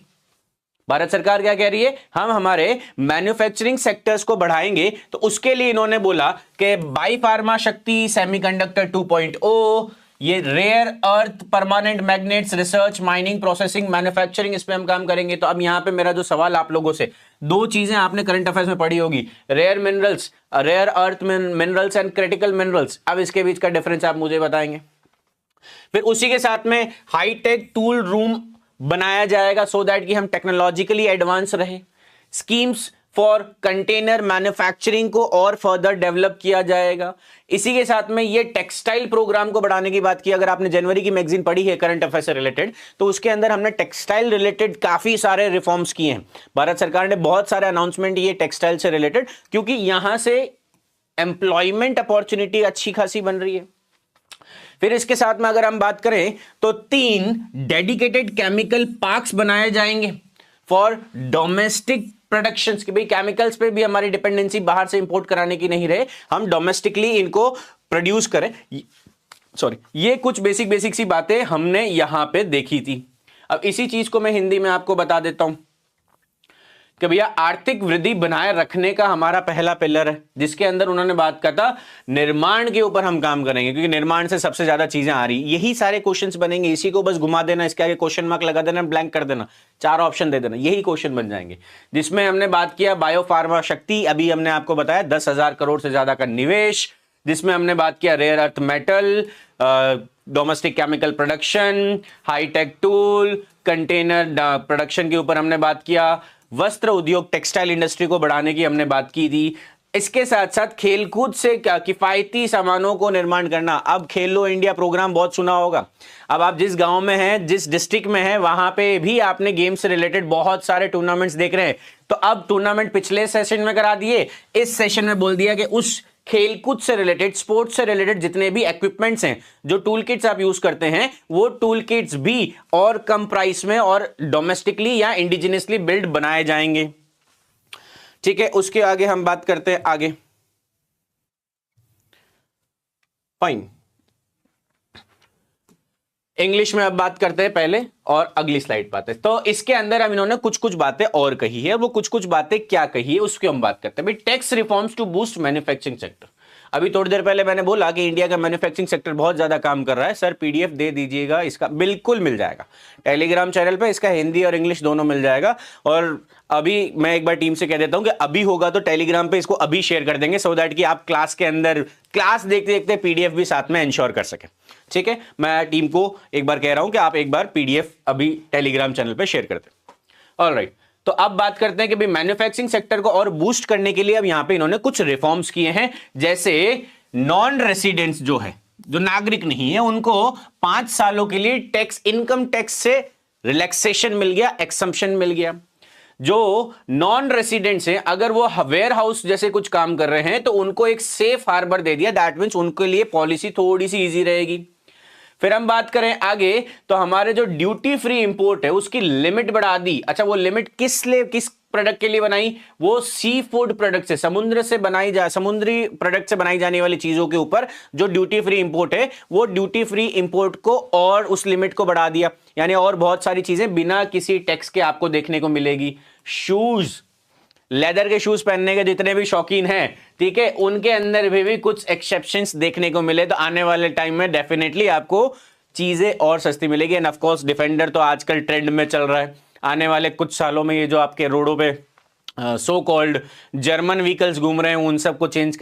भारत सरकार क्या कह रही है, हम हमारे मैन्युफैक्चरिंग सेक्टर्स को बढ़ाएंगे। तो उसके लिए इन्होंने बोला कि बाई फार्मा शक्ति सेमीकंडक्टर 2.0, ये rare earth permanent magnets research mining processing manufacturing, इस पे हम काम करेंगे। तो अब यहां पे मेरा जो सवाल आप लोगों से, दो चीजें आपने करंट अफेयर्स में पढ़ी होगी, rare minerals, rare earth minerals and critical minerals. अब इसके बीच का डिफरेंस आप मुझे बताएंगे। फिर उसी के साथ में हाईटेक टूल रूम बनाया जाएगा सो दैट कि हम टेक्नोलॉजिकली एडवांस रहे। स्कीम्स फॉर कंटेनर मैन्युफैक्चरिंग को और फर्दर डेवलप किया जाएगा। इसी के साथ में ये टेक्सटाइल प्रोग्राम को बढ़ाने की बात की। अगर आपने जनवरी की मैगजीन पढ़ी है करंट अफेयर से रिलेटेड, तो उसके अंदर हमने टेक्सटाइल रिलेटेड काफी सारे रिफॉर्म्स किए हैं। भारत सरकार ने बहुत सारे अनाउंसमेंट ये टेक्सटाइल से रिलेटेड, क्योंकि यहां से एम्प्लॉयमेंट अपॉर्चुनिटी अच्छी खासी बन रही है। फिर इसके साथ में अगर हम बात करें तो 3 डेडिकेटेड केमिकल पार्क्स बनाए जाएंगे फॉर डोमेस्टिक प्रोडक्शंस, कि भाई केमिकल्स पे भी हमारी डिपेंडेंसी बाहर से इंपोर्ट कराने की नहीं रहे, हम डोमेस्टिकली इनको प्रोड्यूस करें। सॉरी, ये कुछ बेसिक सी बातें हमने यहां पे देखी थी। अब इसी चीज को मैं हिंदी में आपको बता देता हूं कि भैया आर्थिक वृद्धि बनाए रखने का हमारा पहला पिलर है, जिसके अंदर उन्होंने बात कहा था निर्माण के ऊपर हम काम करेंगे, क्योंकि निर्माण से सबसे ज्यादा चीजें आ रही, यही सारे क्वेश्चंस बनेंगे। इसी को बस घुमा देना, इसके आगे क्वेश्चन मार्क लगा देना, ब्लैंक कर देना, 4 ऑप्शन दे देना, यही क्वेश्चन बन जाएंगे। जिसमें हमने बात किया बायो फार्मा शक्ति, अभी हमने आपको बताया 10,000 करोड़ से ज्यादा का निवेश। जिसमें हमने बात किया rare earth metal, domestic chemical production, hi tech tool, container production के ऊपर हमने बात किया, वस्त्र उद्योग टेक्सटाइल इंडस्ट्री को बढ़ाने की हमने बात की थी। इसके साथ साथ खेलकूद से क्या किफायती सामानों को निर्माण करना। अब खेलो इंडिया प्रोग्राम बहुत सुना होगा। अब आप जिस गांव में हैं, जिस डिस्ट्रिक्ट में हैं, वहां पे भी आपने गेम से रिलेटेड बहुत सारे टूर्नामेंट्स देख रहे हैं। तो अब टूर्नामेंट पिछले सेशन में करा दिए, इस सेशन में बोल दिया कि उस खेलकूद से रिलेटेड, स्पोर्ट्स से रिलेटेड जितने भी इक्विपमेंट्स हैं, जो टूल किट्स आप यूज करते हैं, वो टूल किट्स भी और कम प्राइस में और डोमेस्टिकली या इंडिजिनियसली बिल्ड बनाए जाएंगे। ठीक है, उसके आगे हम बात करते हैं आगे। फाइन, इंग्लिश में अब बात करते हैं पहले और अगली स्लाइड पाते हैं। तो इसके अंदर हम इन्होंने कुछ कुछ बातें और कही है, वो कुछ कुछ बातें क्या कही है उसकी हम बात करते हैं। भाई tax reforms to boost manufacturing sector. अभी थोड़ी देर पहले मैंने बोला कि इंडिया का मैन्युफैक्चरिंग सेक्टर बहुत ज्यादा काम कर रहा है। सर पीडीएफ दे दीजिएगा, इसका बिल्कुल मिल जाएगा टेलीग्राम चैनल पे, इसका हिंदी और इंग्लिश दोनों मिल जाएगा। और अभी मैं एक बार टीम से कह देता हूं कि अभी होगा तो टेलीग्राम पे इसको अभी शेयर कर देंगे, सो दैट कि आप क्लास के अंदर क्लास देखते देखते पीडीएफ भी साथ में इंश्योर कर सके। ठीक है, मैं टीम को एक बार कह रहा हूं कि आप एक बार पीडीएफ अभी टेलीग्राम चैनल पे शेयर कर दें। ऑलराइट, तो अब बात करते हैं कि भाई मैन्युफैक्चरिंग सेक्टर को और बूस्ट करने के लिए अब यहां पे इन्होंने कुछ रिफॉर्म्स किए हैं। जैसे नॉन रेसिडेंट्स जो है, जो नागरिक नहीं है, उनको 5 सालों के लिए टैक्स, इनकम टैक्स से रिलैक्सेशन मिल गया, एक्सम्पशन मिल गया। जो नॉन रेसिडेंट्स हैं, अगर वो वेयर हाउस जैसे कुछ काम कर रहे हैं, तो उनको एक सेफ हार्बर दे दिया। दैट मीन्स उनके लिए पॉलिसी थोड़ी सी इजी रहेगी। फिर हम बात करें आगे, तो हमारे जो ड्यूटी फ्री इंपोर्ट है उसकी लिमिट बढ़ा दी। अच्छा, वो लिमिट किस प्रोडक्ट के लिए बनाई? वो सी फूड प्रोडक्ट से, समुद्री प्रोडक्ट से बनाई जाने वाली चीजों के ऊपर जो ड्यूटी फ्री इंपोर्ट है, वो ड्यूटी फ्री इंपोर्ट को और उस लिमिट को बढ़ा दिया। यानी और बहुत सारी चीजें बिना किसी टैक्स के आपको देखने को मिलेगी। शूज, लेदर के शूज पहनने के जितने भी शौकीन हैं, ठीक है, उनके अंदर भी कुछ एक्सेप्शंस देखने को मिले। तो आने वाले टाइम में डेफिनेटली आपको चीजें और सस्ती मिलेगी। एंड ऑफ कोर्स डिफेंडर तो आजकल ट्रेंड में चल रहा है। आने वाले कुछ सालों में ये जो आपके रोडों पे सो कॉल्ड जर्मन व्हीकल्स घूम रहे हैं, उन सबको change,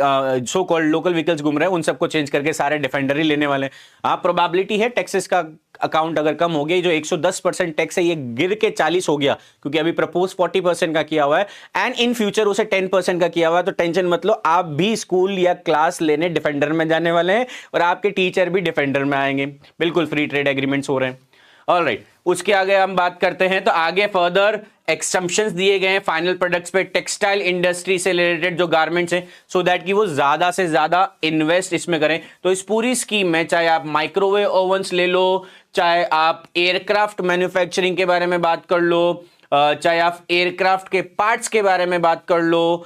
so called local vehicles घूम रहे हैं, उन सबको चेंज करके सारे डिफेंडर ही लेने वाले हैं। आप प्रोबेबिलिटी है टैक्सेस का अकाउंट अगर कम हो गया, जो 110% टैक्स है ये गिर के 40 हो गया, क्योंकि अभी प्रपोज 40% का किया हुआ है एंड इन फ्यूचर उसे 10% का किया हुआ है। तो टेंशन मत लो, आप भी स्कूल या क्लास लेने डिफेंडर में जाने वाले हैं और आपके टीचर भी डिफेंडर में आएंगे। बिल्कुल फ्री ट्रेड एग्रीमेंट्स हो रहे हैं। ऑलराइट, उसके आगे हम बात करते हैं। तो आगे फर्दर एक्सम्पशंस दिए गए हैं फाइनल प्रोडक्ट्स पे, टेक्सटाइल इंडस्ट्री से रिलेटेड जो गारमेंट्स हैं, सो दैट कि वो ज्यादा से ज्यादा इन्वेस्ट इसमें करें। तो इस पूरी स्कीम में चाहे आप माइक्रोवेव ओवन्स ले लो, चाहे आप एयरक्राफ्ट मैन्युफैक्चरिंग के बारे में बात कर लो, चाहे आप एयरक्राफ्ट के पार्ट्स के बारे में बात कर लो,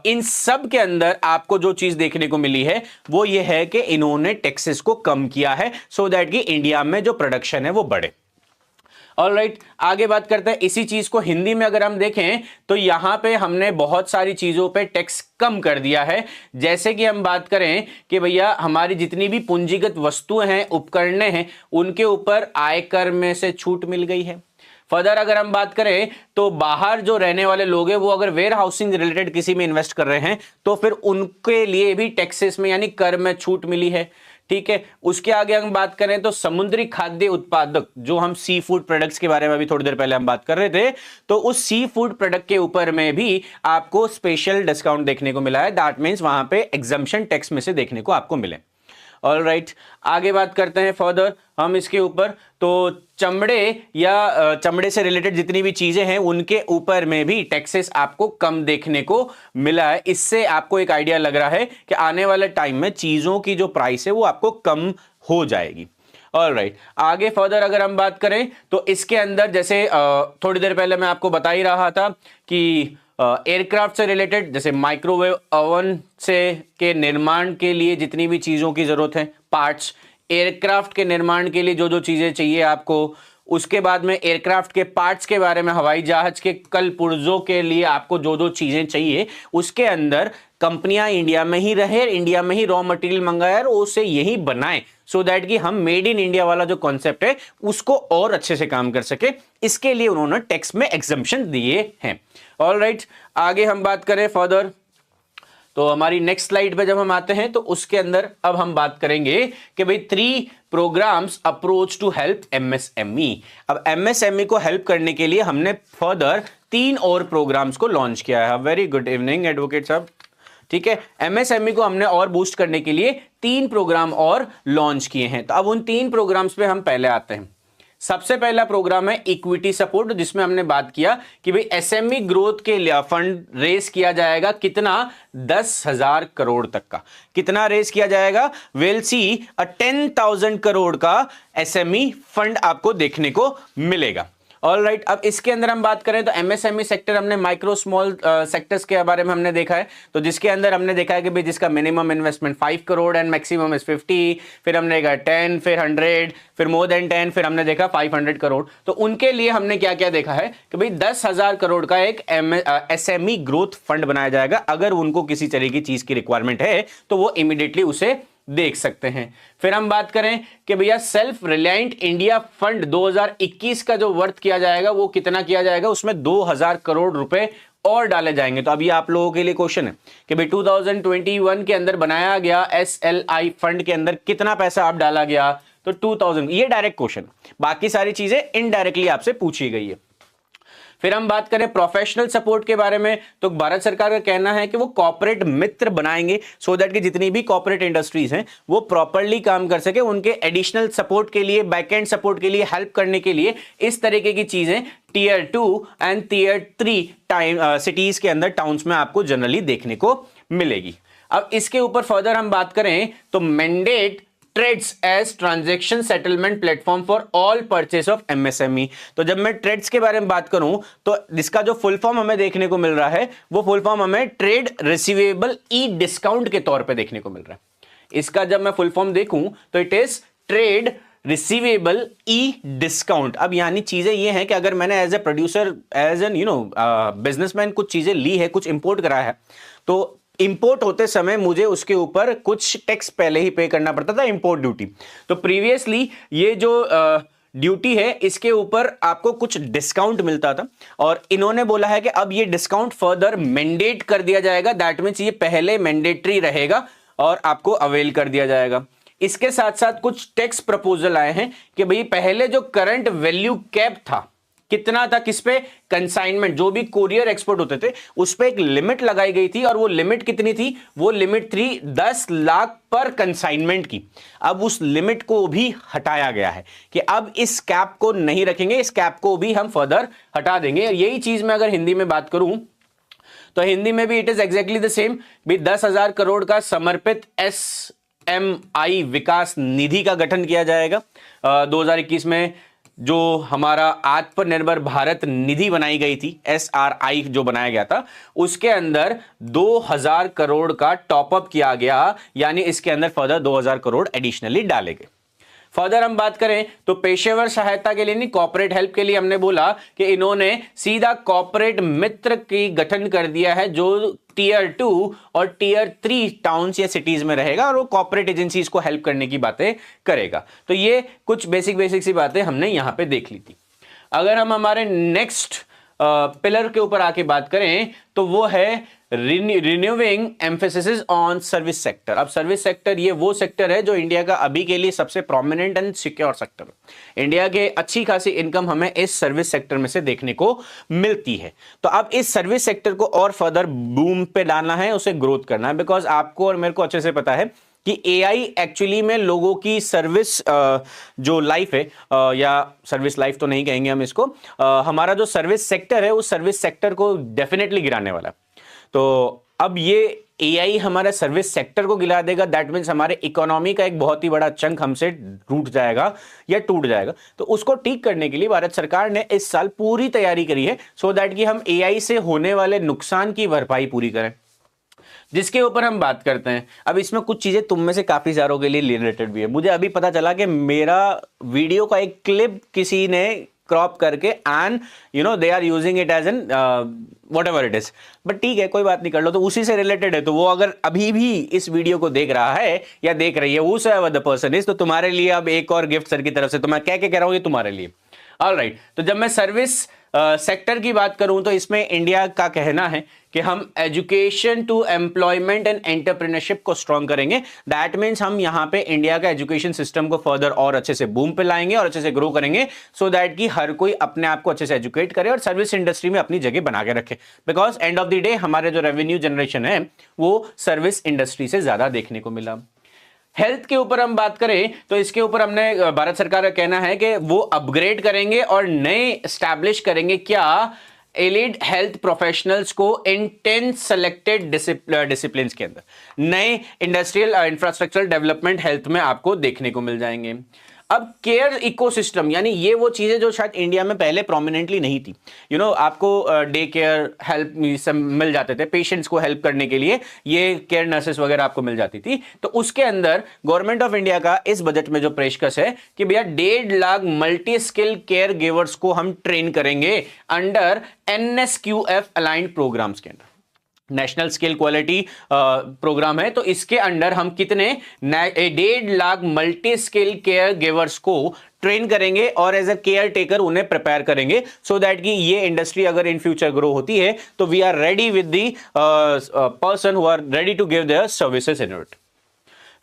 इन सब के अंदर आपको जो चीज देखने को मिली है वो ये है कि इन्होंने टैक्सेस को कम किया है, सो दैट कि इंडिया में जो प्रोडक्शन है वो बढ़े। ऑलराइट, आगे बात करते हैं। इसी चीज को हिंदी में अगर हम देखें तो यहां पे हमने बहुत सारी चीजों पे टैक्स कम कर दिया है। जैसे कि हम बात करें कि भैया हमारी जितनी भी पूंजीगत वस्तुएं हैं, उपकरणें हैं, उनके ऊपर आयकर में से छूट मिल गई है। फर्दर अगर हम बात करें तो बाहर जो रहने वाले लोग हैं, वो अगर वेयर हाउसिंग रिलेटेड किसी में इन्वेस्ट कर रहे हैं तो फिर उनके लिए भी टैक्सेस में यानी कर में छूट मिली है। ठीक है, उसके आगे हम बात करें तो समुद्री खाद्य उत्पादक, जो हम सी फूड प्रोडक्ट्स के बारे में अभी थोड़ी देर पहले हम बात कर रहे थे, तो उस सी फूड प्रोडक्ट के ऊपर में भी आपको स्पेशल डिस्काउंट देखने को मिला है। दैट मींस वहां पे एग्जम्पशन टैक्स में से देखने को आपको मिले। ऑलराइट, आगे बात करते हैं फर्दर हम इसके ऊपर। तो चमड़े से रिलेटेड जितनी भी चीजें हैं उनके ऊपर में भी टैक्सेस आपको कम देखने को मिला है। इससे आपको एक आइडिया लग रहा है कि आने वाले टाइम में चीजों की जो प्राइस है वो आपको कम हो जाएगी। ऑलराइट, आगे फर्दर अगर हम बात करें तो इसके अंदर जैसे थोड़ी देर पहले मैं आपको बता ही रहा था कि एयरक्राफ्ट से रिलेटेड जैसे माइक्रोवेव ओवन से के निर्माण के लिए जितनी भी चीज़ों की ज़रूरत है, पार्ट्स, एयरक्राफ्ट के निर्माण के लिए जो जो चीज़ें चाहिए आपको, उसके बाद में एयरक्राफ्ट के पार्ट्स के बारे में, हवाई जहाज के कल पुर्जों के लिए आपको जो जो चीजें चाहिए उसके अंदर कंपनियां इंडिया में ही रहे, इंडिया में ही रॉ मटेरियल मंगाए और उसे यही बनाए, सो दैट कि हम मेड इन इंडिया वाला जो कॉन्सेप्ट है उसको और अच्छे से काम कर सके। इसके लिए उन्होंने टैक्स में एग्जम्पशन दिए हैं। ऑलराइट, आगे हम बात करें फर्दर, तो हमारी नेक्स्ट स्लाइड पे जब हम आते हैं तो उसके अंदर अब हम बात करेंगे कि भाई 3 programs approach to help MSME. अब एमएसएमई को हेल्प करने के लिए हमने फर्दर 3 और प्रोग्राम्स को लॉन्च किया है। वेरी गुड इवनिंग एडवोकेट साहब। ठीक है, एमएसएमई को हमने और बूस्ट करने के लिए 3 प्रोग्राम और लॉन्च किए हैं। तो अब उन 3 प्रोग्राम्स पे हम पहले आते हैं। सबसे पहला प्रोग्राम है इक्विटी सपोर्ट, जिसमें हमने बात किया कि भाई एसएमई ग्रोथ के लिए फंड रेस किया जाएगा। कितना? 10,000 करोड़ तक का। कितना रेस किया जाएगा? विल सी 10,000 करोड़ का एसएमई फंड आपको देखने को मिलेगा। ऑलराइट, अब इसके अंदर हम बात करें तो एमएसएमई सेक्टर हमने माइक्रो स्मॉल सेक्टर्स के बारे में हमने देखा है। तो जिसके अंदर हमने देखा है कि भाई जिसका minimum investment 5 crore and maximum is 50, फिर हमने देखा 10, फिर 100, फिर मोर देन 10, फिर हमने देखा 500 करोड़। तो उनके लिए हमने क्या क्या देखा है कि भाई 10,000 करोड़ का एक एसएमई ग्रोथ फंड बनाया जाएगा। अगर उनको किसी तरह की चीज की रिक्वायरमेंट है तो वो इमीडिएटली उसे देख सकते हैं। फिर हम बात करें कि भैया सेल्फ रिलायंट इंडिया फंड 2021 का जो वर्थ किया जाएगा वो कितना किया जाएगा? उसमें 2,000 करोड़ रुपए और डाले जाएंगे। तो अभी आप लोगों के लिए क्वेश्चन है कि भाई 2021 के अंदर बनाया गया एसएलआई फंड के अंदर कितना पैसा आप डाला गया? तो 2,000। ये डायरेक्ट क्वेश्चन, बाकी सारी चीजें इनडायरेक्टली आपसे पूछी गई है। फिर हम बात करें प्रोफेशनल सपोर्ट के बारे में, तो भारत सरकार का कहना है कि वो कॉर्पोरेट मित्र बनाएंगे सो दैट कि जितनी भी कॉर्पोरेट इंडस्ट्रीज हैं वो प्रॉपर्ली काम कर सके। उनके एडिशनल सपोर्ट के लिए, बैकएंड सपोर्ट के लिए, हेल्प करने के लिए इस तरीके की चीजें टीयर 2 एंड टीयर 3 सिटीज के अंदर, टाउन्स में आपको जनरली देखने को मिलेगी। अब इसके ऊपर फर्दर हम बात करें तो mandate TReDS as transaction settlement platform for all purchase of MSME. तो जब मैं ट्रेड्स के बारे में बात करूं तो इसका जो फुल फॉर्म हमें देखने को मिल रहा है वो फुल फॉर्म हमें ट्रेड रिसीवेबल ई डिस्काउंट के तौर पे देखने को मिल रहा है। इसका जब मैं फुल फॉर्म देखूं तो it is trade receivable e discount. अब यानी चीजें ये हैं कि अगर मैंने as a producer, as an businessman कुछ चीजें ली है, कुछ इंपोर्ट कराया है, तो इंपोर्ट होते समय मुझे उसके ऊपर कुछ टैक्स पहले ही पे करना पड़ता था, इंपोर्ट ड्यूटी। तो प्रीवियसली ये जो ड्यूटी है इसके ऊपर आपको कुछ डिस्काउंट मिलता था और इन्होंने बोला है कि अब ये डिस्काउंट फर्दर मैंडेट कर दिया जाएगा। दैट मींस ये पहले मैंडेटरी रहेगा और आपको अवेल कर दिया जाएगा। इसके साथ साथ कुछ टैक्स प्रपोजल आए हैं कि भाई पहले जो करंट वैल्यू कैप था, कितना था? किस पे? कंसाइनमेंट, जो भी कोरियर एक्सपोर्ट होते थे उस पे एक लिमिट लगाई गई थी और वो लिमिट कितनी थी? वो लिमिट थी 10 लाख पर कंसाइनमेंट की। अब उस लिमिट को भी हटाया गया है कि अब इस कैप को नहीं रखेंगे, इस कैप को भी हम फर्दर हटा देंगे। यही चीज मैं अगर हिंदी में बात करूं तो हिंदी में भी it is exactly the same. भी 10,000 करोड़ का समर्पित एसएमई विकास निधि का गठन किया जाएगा। 2021 में जो हमारा आत्मनिर्भर भारत निधि बनाई गई थी, एसआरआई जो बनाया गया था, उसके अंदर 2,000 करोड़ का टॉपअप किया गया, यानी इसके अंदर फर्दर 2,000 करोड़ एडिशनली डाले गए। फर्दर हम बात करें तो पेशेवर सहायता के लिए नहीं, कॉर्पोरेट हेल्प के लिए हमने बोला कि इन्होंने सीधा कॉर्पोरेट मित्र की गठन कर दिया है जो टीयर 2 और टीयर 3 टाउन्स या सिटीज में रहेगा और वो कॉर्पोरेट एजेंसीज को हेल्प करने की बातें करेगा। तो ये कुछ बेसिक सी बातें हमने यहां पे देख ली थी। अगर हम हमारे नेक्स्ट पिलर के ऊपर आके बात करें तो वो है renewing emphasis on service sector. अब सर्विस सेक्टर ये वो सेक्टर है जो इंडिया का अभी के लिए सबसे प्रोमिनेंट एंड सिक्योर सेक्टर है। इंडिया के अच्छी खासी इनकम हमें इस सर्विस सेक्टर में से देखने को मिलती है। तो अब इस सर्विस सेक्टर को और फर्दर बूम पे डालना है, उसे ग्रोथ करना है। बिकॉज आपको और मेरे को अच्छे से पता है कि एआई एक्चुअली में लोगों की सर्विस जो लाइफ है, या सर्विस लाइफ तो नहीं कहेंगे हम इसको, हमारा जो सर्विस सेक्टर है उस सर्विस सेक्टर को डेफिनेटली गिराने वाला है। तो अब ये एआई हमारे सर्विस सेक्टर को गिरा देगा। दैट मीन्स हमारे इकोनॉमी का एक बहुत ही बड़ा चंक हमसे रूठ जाएगा या टूट जाएगा। तो उसको ठीक करने के लिए भारत सरकार ने इस साल पूरी तैयारी करी है सो दैट कि हम एआई से होने वाले नुकसान की भरपाई पूरी करें। जिसके ऊपर हम बात करते हैं। अब इसमें कुछ चीजें तुम में से काफी सारों के लिए रिलेटेड भी है। मुझे अभी पता चला कि मेरा वीडियो का एक क्लिप किसी ने क्रॉप करके and they are using it as an whatever it is, but ठीक है, कोई बात नहीं, कर लो। तो उसी से रिलेटेड है, तो वो अगर अभी भी इस वीडियो को देख रहा है या देख रही है, whosoever the person is, तो तुम्हारे लिए अब एक और गिफ्ट सर की तरफ से। तो मैं कह रहा हूं ये तुम्हारे लिए। ऑलराइट, तो जब मैं सर्विस सेक्टर की बात करूं तो इसमें इंडिया का कहना है कि हम education to employment and entrepreneurship को स्ट्रॉन्ग करेंगे। दैट मींस हम यहां पे इंडिया का एजुकेशन सिस्टम को फर्दर और अच्छे से बूम पे लाएंगे और अच्छे से ग्रो करेंगे, सो दैट कि हर कोई अपने आप को अच्छे से एजुकेट करे और सर्विस इंडस्ट्री में अपनी जगह बना के रखे। Because end of the day हमारे जो रेवेन्यू जनरेशन है वो सर्विस इंडस्ट्री से ज्यादा देखने को मिला। हेल्थ के ऊपर हम बात करें तो इसके ऊपर हमने भारत सरकार का कहना है कि वो अपग्रेड करेंगे और नए एस्टैब्लिश करेंगे क्या एलिड हेल्थ प्रोफेशनल्स को इन 10 सेलेक्टेड डिसिप्लिन के अंदर। नए इंडस्ट्रियल इंफ्रास्ट्रक्चर डेवलपमेंट हेल्थ में आपको देखने को मिल जाएंगे। अब केयर इकोसिस्टम, यानी ये वो चीजें जो शायद इंडिया में पहले प्रोमिनेंटली नहीं थी। आपको डे केयर हेल्प मिल जाते थे, पेशेंट्स को हेल्प करने के लिए ये केयर नर्सेस वगैरह आपको मिल जाती थी। तो उसके अंदर गवर्नमेंट ऑफ इंडिया का इस बजट में जो पेशकश है कि भैया 1.5 lakh multi skill care givers को हम ट्रेन करेंगे अंडर NSQF अलाइंड प्रोग्राम्स के अंदर। नेशनल स्किल क्वालिटी प्रोग्राम है, तो इसके अंडर हम कितने 1.5 lakh multi skill care givers को ट्रेन करेंगे और एज अ केयर टेकर उन्हें प्रिपेयर करेंगे, सो दैट कि ये इंडस्ट्री अगर इन फ्यूचर ग्रो होती है तो we are ready with the person who are ready to give their services in it.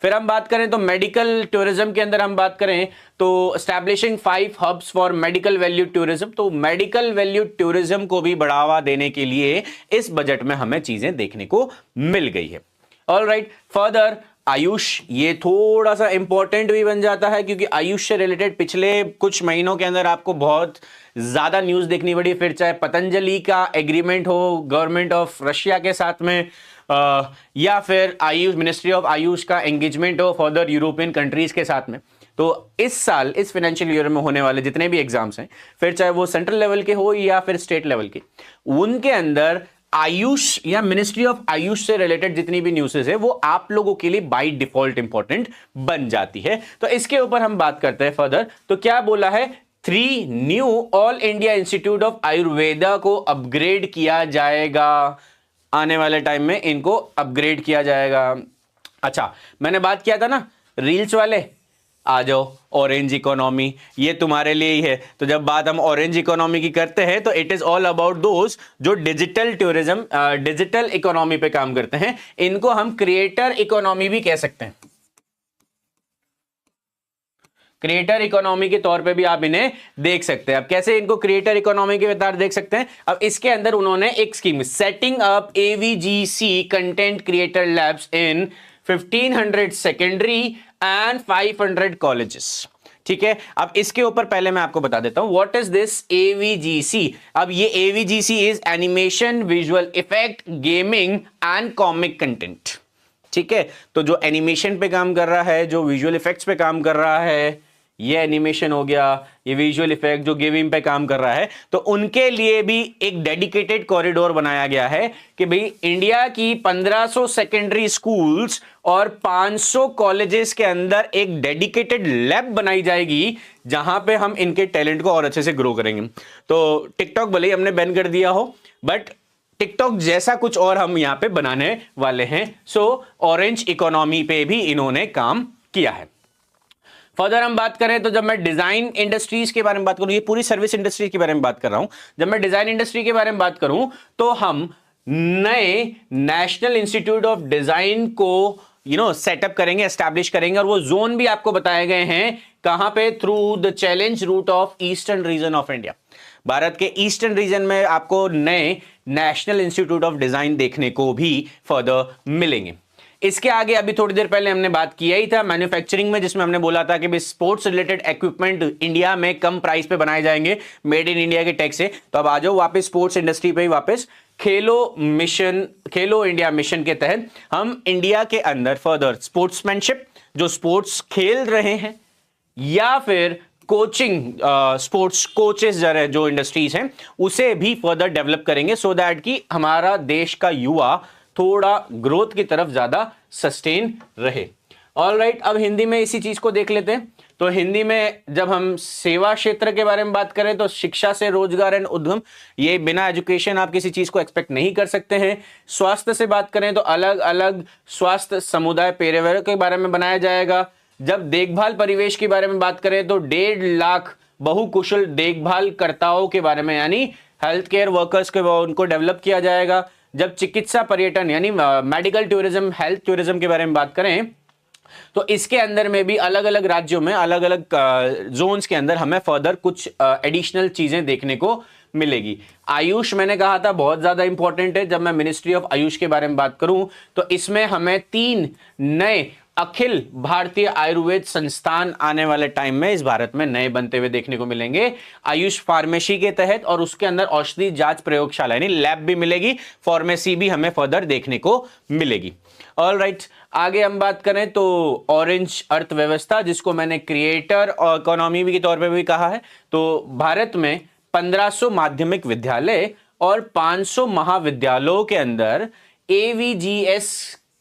फिर हम बात करें तो मेडिकल टूरिज्म के अंदर हम बात करें तो establishing 5 hubs for medical value tourism. तो मेडिकल वैल्यू टूरिज्म को भी बढ़ावा देने के लिए इस बजट में हमें चीजें देखने को मिल गई है। ऑलराइट, फर्दर आयुष, ये थोड़ा सा इंपॉर्टेंट भी बन जाता है क्योंकि आयुष से रिलेटेड पिछले कुछ महीनों के अंदर आपको बहुत ज्यादा न्यूज देखनी पड़ी। फिर चाहे पतंजलि का एग्रीमेंट हो गवर्नमेंट ऑफ रशिया के साथ में, या फिर आयुष मिनिस्ट्री ऑफ आयुष का एंगेजमेंट हो फर्दर यूरोपियन कंट्रीज के साथ में। तो इस साल इस फाइनेंशियल ईयर में होने वाले जितने भी एग्जाम्स हैं, फिर चाहे वो सेंट्रल लेवल के हो या फिर स्टेट लेवल के, उनके अंदर आयुष या मिनिस्ट्री ऑफ आयुष से रिलेटेड जितनी भी न्यूज़ेस है वो आप लोगों के लिए बाय डिफॉल्ट इंपॉर्टेंट बन जाती है। तो इसके ऊपर हम बात करते हैं फर्दर। तो क्या बोला है, 3 knew all India institute of Ayurveda को अपग्रेड किया जाएगा। आने वाले टाइम में इनको अपग्रेड किया जाएगा। अच्छा, मैंने बात किया था ना रील्स वाले, आ जाओ ऑरेंज इकोनॉमी, ये तुम्हारे लिए ही है। तो जब बात हम ऑरेंज इकोनॉमी की करते हैं तो इट इज ऑल अबाउट दोस्त जो डिजिटल टूरिज्म डिजिटल इकोनॉमी पे काम करते हैं। इनको हम क्रिएटर इकोनॉमी भी कह सकते हैं। क्रिएटर इकोनॉमी के तौर पे भी आप इन्हें देख सकते हैं। अब कैसे इनको क्रिएटर इकोनॉमी के तौर देख सकते हैं, अब इसके अंदर उन्होंने एक scheme setting up AVGC content creator labs in 1500 secondary and 500 colleges. ठीक है, अब इसके ऊपर पहले मैं आपको बता देता हूं व्हाट इज दिस AVGC। अब ये AVGC is animation, visual effect, gaming and comic content. ठीक है, तो जो एनिमेशन पे काम कर रहा है, जो विजुअल इफेक्ट्स पे काम कर रहा है, ये एनिमेशन हो गया, ये विजुअल इफेक्ट जो गेमिंग पे काम कर रहा है, तो उनके लिए भी एक डेडिकेटेड कॉरिडोर बनाया गया है कि भाई इंडिया की 1500 सेकेंडरी स्कूल्स और 500 कॉलेजेस के अंदर एक डेडिकेटेड लैब बनाई जाएगी जहां पे हम इनके टैलेंट को और अच्छे से ग्रो करेंगे। तो टिकटॉक भले ही हमने बैन कर दिया हो, बट टिकटॉक जैसा कुछ और हम यहां पे बनाने वाले हैं। सो ऑरेंज इकोनॉमी पे भी इन्होंने काम किया है। फर्दर हम बात करें तो जब मैं डिजाइन इंडस्ट्रीज के बारे में बात करूं, ये पूरी सर्विस इंडस्ट्रीज के बारे में बात कर रहा हूं, जब मैं डिजाइन इंडस्ट्री के बारे में बात करूं तो हम नए नेशनल इंस्टीट्यूट ऑफ डिजाइन को सेटअप करेंगे, एस्टैब्लिश करेंगे, और वो जोन भी आपको बताए गए हैं कहां पे, through the challenge route of eastern region of India. Bharat के ईस्टर्न रीजन में आपको नए नेशनल इंस्टीट्यूट ऑफ डिजाइन देखने को भी फर्दर मिलेंगे। इसके आगे अभी थोड़ी देर पहले हमने बात किया ही था मैन्युफैक्चरिंग में, जिसमें हमने बोला था कि स्पोर्ट्स रिलेटेड इक्विपमेंट इंडिया में कम प्राइस पे बनाए जाएंगे मेड इन इंडिया के टैग से। तो अब आ जाओ वापस स्पोर्ट्स इंडस्ट्री पे ही वापस। खेलो इंडिया मिशन के तहत हम इंडिया के अंदर फर्दर स्पोर्ट्समैनशिप, जो स्पोर्ट्स खेल रहे हैं, या फिर कोचिंग स्पोर्ट्स कोचेस जो इंडस्ट्रीज हैं, उसे भी फर्दर डेवलप करेंगे, सो दैट कि हमारा देश का युवा थोड़ा ग्रोथ की तरफ ज्यादा सस्टेन रहे। ऑलराइट, अब हिंदी में इसी चीज को देख लेते हैं। तो हिंदी में जब हम सेवा क्षेत्र के बारे में बात करें तो शिक्षा से रोजगार एंड उद्यम, ये बिना एजुकेशन आप किसी चीज को एक्सपेक्ट नहीं कर सकते हैं। स्वास्थ्य से बात करें तो अलग अलग स्वास्थ्य समुदाय पेशेवर के बारे में बनाया जाएगा। जब देखभाल परिवेश के बारे में बात करें तो 1.5 लाख बहुकुशल देखभाल कर्ताओं के बारे में, यानी हेल्थ केयर वर्कर्स के उनको डेवलप किया जाएगा। जब चिकित्सा पर्यटन यानी मेडिकल टूरिज्म, हेल्थ टूरिज्म के बारे में बात करें तो इसके अंदर में भी अलग अलग राज्यों में अलग अलग जोन्स के अंदर हमें फर्दर कुछ एडिशनल चीजें देखने को मिलेगी। आयुष मैंने कहा था बहुत ज्यादा इंपॉर्टेंट है। जब मैं मिनिस्ट्री ऑफ आयुष के बारे में बात करूं तो इसमें हमें 3 नए अखिल भारतीय आयुर्वेद संस्थान आने वाले टाइम में इस भारत में नए बनते हुए देखने को मिलेंगे आयुष फार्मेसी के तहत, और उसके अंदर औषधि जांच प्रयोगशाला यानी लैब भी मिलेगी, फार्मेसी भी हमें फर्दर देखने को मिलेगी। ऑलराइट, आगे हम बात करें तो ऑरेंज अर्थव्यवस्था, जिसको मैंने क्रिएटर और इकोनॉमी के तौर पे भी कहा है। तो भारत में 1500 माध्यमिक विद्यालय और 500 महाविद्यालयों के अंदर AVGS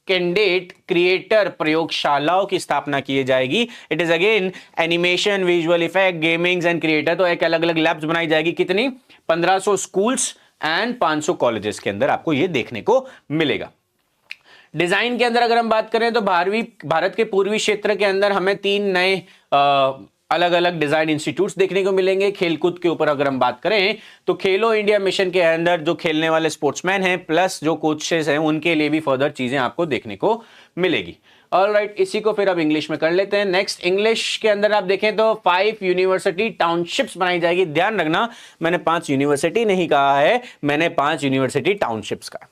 कैंडिडेट क्रिएटर प्रयोगशालाओं की स्थापना की जाएगी। It is again animation, visual effect, gamings and creator. तो एक अलग अलग लैब्स बनाई जाएगी। कितनी? 1500 स्कूल्स एंड 500 कॉलेजेस के अंदर आपको यह देखने को मिलेगा। डिजाइन के अंदर अगर हम बात करें तो भारत के पूर्वी क्षेत्र के अंदर हमें 3 नए अलग अलग डिजाइन इंस्टीट्यूट्स देखने को मिलेंगे। खेलकूद के ऊपर अगर हम बात करें तो खेलो इंडिया मिशन के अंदर जो खेलने वाले स्पोर्ट्समैन हैं प्लस जो कोचेस हैं उनके लिए भी फर्दर चीजें आपको देखने को मिलेगी। ऑलराइट, इसी को फिर अब इंग्लिश में कर लेते हैं। नेक्स्ट, इंग्लिश के अंदर आप देखें तो 5 यूनिवर्सिटी टाउनशिप्स बनाई जाएगी। ध्यान रखना, मैंने 5 यूनिवर्सिटी नहीं कहा है, मैंने 5 यूनिवर्सिटी टाउनशिप्स कहा।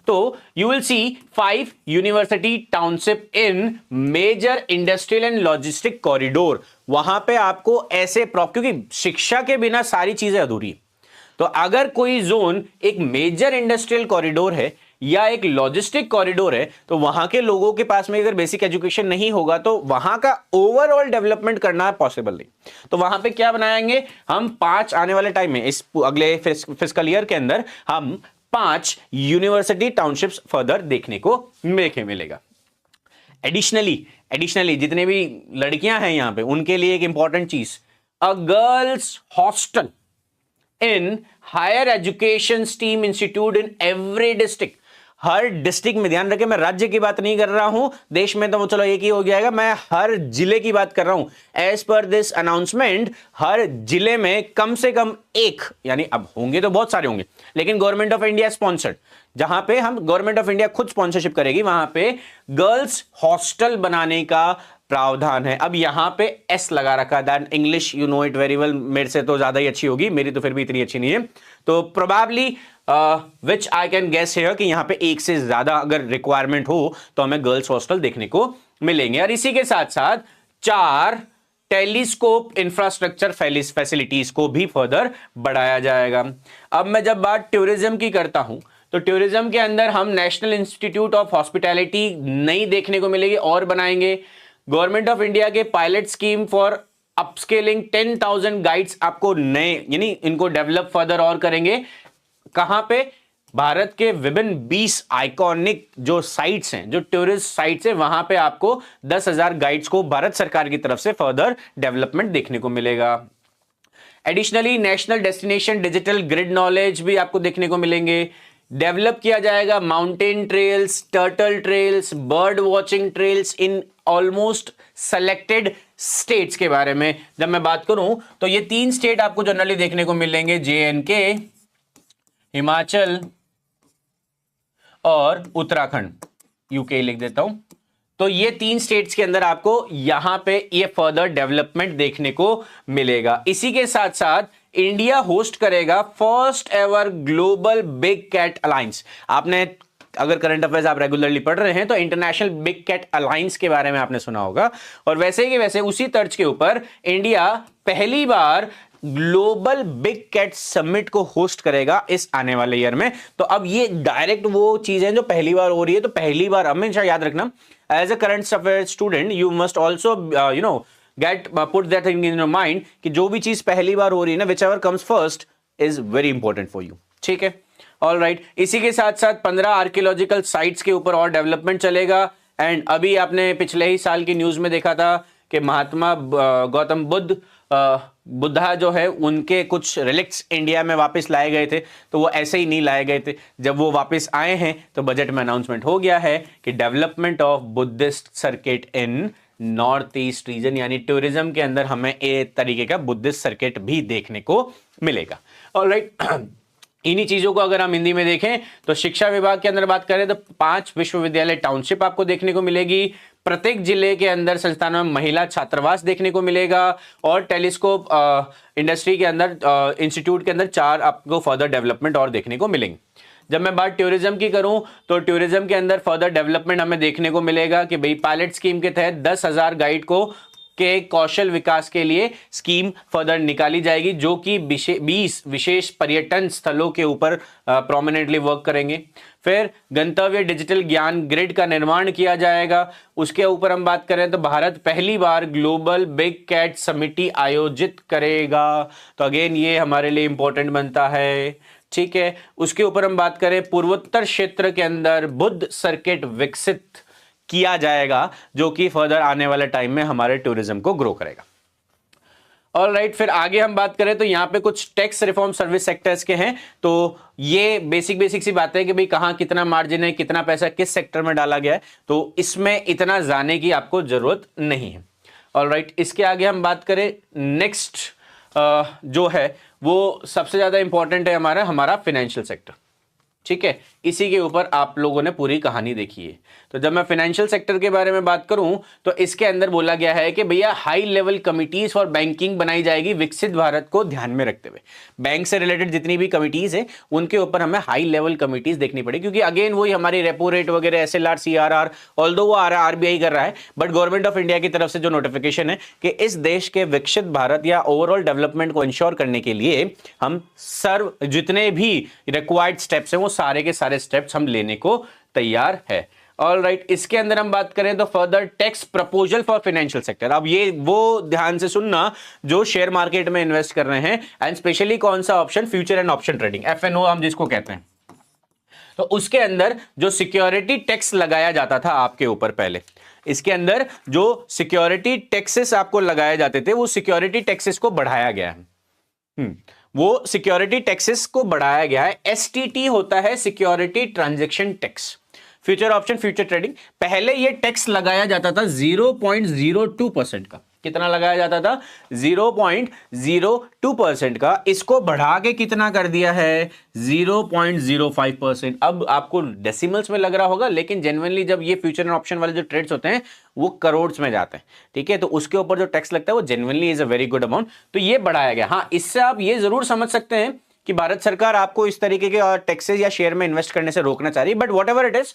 तो you will see 5 university township in major industrial and logistic corridor. वहां पे आपको ऐसे क्योंकि शिक्षा के बिना सारी चीजें अधूरी है, तो अगर कोई जोन एक मेजर इंडस्ट्रियल कॉरिडोर है या एक लॉजिस्टिक कॉरिडोर है तो वहां के लोगों के पास में अगर बेसिक एजुकेशन नहीं होगा तो वहां का ओवरऑल डेवलपमेंट करना पॉसिबल नहीं। तो वहां पे क्या बनाएंगे हम? 5 आने वाले टाइम में, इस अगले फिस्कल ईयर के अंदर हम 5 यूनिवर्सिटी टाउनशिप्स फर्दर देखने को मिलेगा। एडिशनली जितने भी लड़कियां हैं यहां पे उनके लिए एक इंपॉर्टेंट चीज, a girls hostel in higher education steam institute in every district. हर डिस्ट्रिक्ट में, ध्यान रखें मैं राज्य की बात नहीं कर रहा हूं, देश में तो वो चलो एक ही हो जाएगा, मैं हर जिले की बात कर रहा हूं। एज पर दिस अनाउंसमेंट हर जिले में कम से कम एक, यानी अब होंगे तो बहुत सारे होंगे लेकिन गवर्नमेंट ऑफ इंडिया स्पॉन्सर्ड, जहां पे हम गवर्नमेंट ऑफ इंडिया खुद स्पॉन्सरशिप करेगी, वहां पे गर्ल्स हॉस्टल बनाने का प्रावधान है। अब यहां पे एस लगा रखा है, English you know it very well, मेरे से तो ज्यादा ही अच्छी होगी, मेरी तो फिर भी इतनी अच्छी नहीं है। तो probably which I can guess here कि यहां पे एक से ज्यादा अगर रिक्वायरमेंट हो तो हमें गर्ल्स हॉस्टल देखने को मिलेंगे। और इसी के साथ साथ 4 टेलीस्कोप इंफ्रास्ट्रक्चर फैसिलिटीज को भी फर्दर बढ़ाया जाएगा। अब मैं जब बात टूरिज्म की करता हूं तो टूरिज्म के अंदर हम नेशनल इंस्टीट्यूट ऑफ हॉस्पिटैलिटी नई देखने को मिलेगी और बनाएंगे। गवर्नमेंट ऑफ इंडिया के pilot scheme for upscaling 10,000 guides आपको नए, यानी इनको डेवलप फर्दर और करेंगे। कहां पे? भारत के विभिन्न 20 आइकॉनिक जो साइट्स हैं, जो टूरिस्ट साइट्स हैं, वहां पे आपको 10,000 गाइड्स को भारत सरकार की तरफ से फर्दर डेवलपमेंट देखने को मिलेगा। Additionally national destination digital grid knowledge भी आपको देखने को मिलेंगे। डेवलप किया जाएगा mountain trails, turtle trails, bird watching trails in almost selected states के बारे में जब मैं बात करूं तो ये 3 स्टेट आपको जनरली देखने को मिलेंगे, JNK, हिमाचल और उत्तराखंड, यूके लिख देता हूं। तो ये 3 स्टेट्स के अंदर आपको यहां पे ये फर्दर डेवलपमेंट देखने को मिलेगा। इसी के साथ साथ इंडिया होस्ट करेगा first ever global big cat alliance. आपने अगर करंट अफेयर्स आप रेगुलरली पढ़ रहे हैं तो इंटरनेशनल बिग कैट अलायंस के बारे में आपने सुना होगा, और वैसे ही वैसे उसी तर्ज के ऊपर इंडिया पहली बार ग्लोबल बिग कैट समिट को होस्ट करेगा इस आने वाले ईयर में। तो अब ये डायरेक्ट वो चीजें जो पहली बार हो रही है, तो पहली बार हमेशा याद रखना as a current affair student you must also get put that thing in your mind कि जो भी चीज पहली बार हो रही है ना, which ever comes first is very important for you. ठीक है, ऑल राइट, इसी के साथ साथ 15 आर्कियोलॉजिकल साइट्स के ऊपर और डेवलपमेंट चलेगा। एंड अभी आपने पिछले ही साल की न्यूज में देखा था कि महात्मा गौतम बुद्धा जो है उनके कुछ रिलिक्स इंडिया में वापस लाए गए थे, तो वो ऐसे ही नहीं लाए गए थे। जब वो वापस आए हैं तो बजट में अनाउंसमेंट हो गया है कि development of Buddhist circuit in north east region, यानी टूरिज्म के अंदर हमें एक तरीके का बुद्धिस्ट सर्किट भी देखने को मिलेगा। ऑलराइट, इन्हीं चीजों को अगर हम हिंदी में देखें तो शिक्षा विभाग के अंदर बात करें तो 5 विश्वविद्यालय टाउनशिप आपको देखने को मिलेगी। प्रत्येक जिले के अंदर संस्थानों में महिला छात्रावास देखने को मिलेगा और टेलीस्कोप इंडस्ट्री के अंदर इंस्टीट्यूट के अंदर 4 आपको फर्दर डेवलपमेंट और देखने को मिलेंगे। जब मैं बात टूरिज्म की करूं तो टूरिज्म के अंदर फर्दर डेवलपमेंट हमें देखने को मिलेगा कि भाई पायलट स्कीम के तहत 10,000 गाइड को के कौशल विकास के लिए स्कीम फर्दर निकाली जाएगी, जो कि 20 विशेष पर्यटन स्थलों के ऊपर प्रोमिनेंटली वर्क करेंगे। फिर गंतव्य डिजिटल ज्ञान ग्रिड का निर्माण किया जाएगा। उसके ऊपर हम बात करें तो भारत पहली बार ग्लोबल बिग कैट समिटी आयोजित करेगा, तो अगेन ये हमारे लिए इंपॉर्टेंट बनता है। ठीक है, उसके ऊपर हम बात करें पूर्वोत्तर क्षेत्र के अंदर बुद्ध सर्किट विकसित किया जाएगा, जो कि फर्दर आने वाले टाइम में हमारे टूरिज्म को ग्रो करेगा। ऑलराइट, फिर आगे हम बात करें तो यहाँ पे कुछ टैक्स रिफॉर्म सर्विस सेक्टर्स के हैं, तो ये बेसिक सी बात है कि भाई कहाँ कितना मार्जिन है, कितना पैसा किस सेक्टर में डाला गया है, तो इसमें इतना जाने की आपको जरूरत नहीं है। ऑलराइट, इसके आगे हम बात करें नेक्स्ट जो है वो सबसे ज्यादा इंपॉर्टेंट है हमारा फाइनेंशियल सेक्टर। ठीक है, इसी के ऊपर आप लोगों ने पूरी कहानी देखी है। तो जब मैं फाइनेंशियल सेक्टर के बारे में बात करूं तो इसके अंदर बोला गया है कि भैया high level committees for banking बनाई जाएगी विकसित भारत को ध्यान में रखते हुए। बैंक से रिलेटेड जितनी भी कमिटीज है उनके ऊपर हमें हाई लेवल कमिटीज देखनी पड़ेगी, क्योंकि अगेन वही हमारी रेपो रेट वगैरह SLR CRR ऑल्दो वो RBI कर रहा है, बट गवर्नमेंट ऑफ इंडिया की तरफ से जो नोटिफिकेशन है कि इस देश के विकसित भारत या ओवरऑल डेवलपमेंट को इंश्योर करने के लिए हम जितने भी रिक्वायर्ड स्टेप्स हैं वो सारे के सारे स्टेप्स हम लेने को तैयार है। ऑलराइट, इसके अंदर हम बात करें तो further tax proposal for financial sector. अब ये वो ध्यान से सुनना जो शेयर मार्केट में इन्वेस्ट कर रहे हैं, एंड स्पेशली कौन सा option, future and option trading, FNO हम जिसको कहते हैं। तो उसके अंदर जो सिक्योरिटी टैक्स लगाया जाता था आपके ऊपर पहले, इसके अंदर जो सिक्योरिटी टैक्सेस आपको लगाए जाते थे वो सिक्योरिटी टैक्सेस को बढ़ाया गया है। वो सिक्योरिटी टैक्सेस को बढ़ाया गया है। STT होता है security transaction tax. Future option future trading, पहले ये टैक्स लगाया जाता था 0.02% का। कितना लगाया जाता था? 0.02% का। इसको बढ़ा के कितना कर दिया है? 0.05%। अब आपको डेसिमल्स में लग रहा होगा, लेकिन जेन्युइनली जब ये फ्यूचर एंड ऑप्शन वाले जो ट्रेड्स होते हैं वो करोड़ में जाते हैं। ठीक है, तो उसके ऊपर जो टैक्स लगता है वो genuinely is a very good amount, तो ये बढ़ाया गया। हाँ, इससे आप ये जरूर समझ सकते हैं कि भारत सरकार आपको इस तरीके के टैक्सेस या शेयर में इन्वेस्ट करने से रोकना चाह रही है, but whatever it is,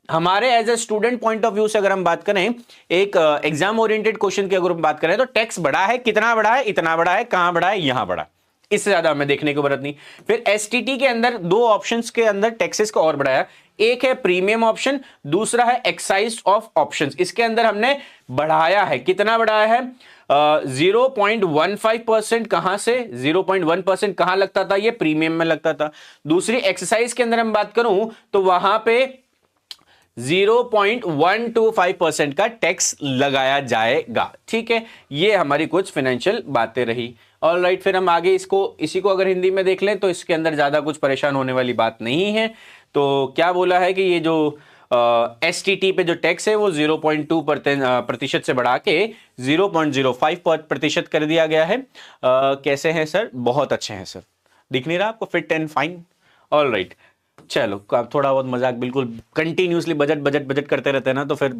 हमारे as a student point of view से अगर हम बात करें, एक एग्जाम ओरिएंटेड क्वेश्चन की अगर हम बात करें तो टैक्स बढ़ा है, कितना बढ़ा है, इतना बढ़ा है, कहां बढ़ा है, यहां बढ़ा, इससे ज्यादा हमें देखने को जरूरत नहीं। फिर STT के अंदर 2 ऑप्शंस के अंदर टैक्सेस को और बढ़ाया, एक है प्रीमियम ऑप्शन, दूसरा है एक्साइज ऑफ ऑप्शंस। इसके अंदर हमने बढ़ाया है, कितना बढ़ाया है? 0.15%। कहां से? 0.1% कहां लगता था? ये प्रीमियम में लगता था। दूसरी एक्सरसाइज के अंदर हम बात करूं तो वहां पे 0.125% का टैक्स लगाया जाएगा। ठीक है, ये हमारी कुछ फाइनेंशियल बातें रही। ऑलराइट, फिर हम आगे इसी को अगर हिंदी में देख लें तो इसके अंदर ज्यादा कुछ परेशान होने वाली बात नहीं है। तो क्या बोला है कि ये जो STT पे जो टैक्स है वो 0.2% से बढ़ा के 0.05% कर दिया गया है। कैसे हैं सर? बहुत अच्छे हैं सर, दिख नहीं रहा आपको? Fit and fine. ऑलराइट, चलो, आप थोड़ा बहुत मजाक, बिल्कुल कंटिन्यूसली बजट बजट बजट करते रहते हैं ना, तो फिर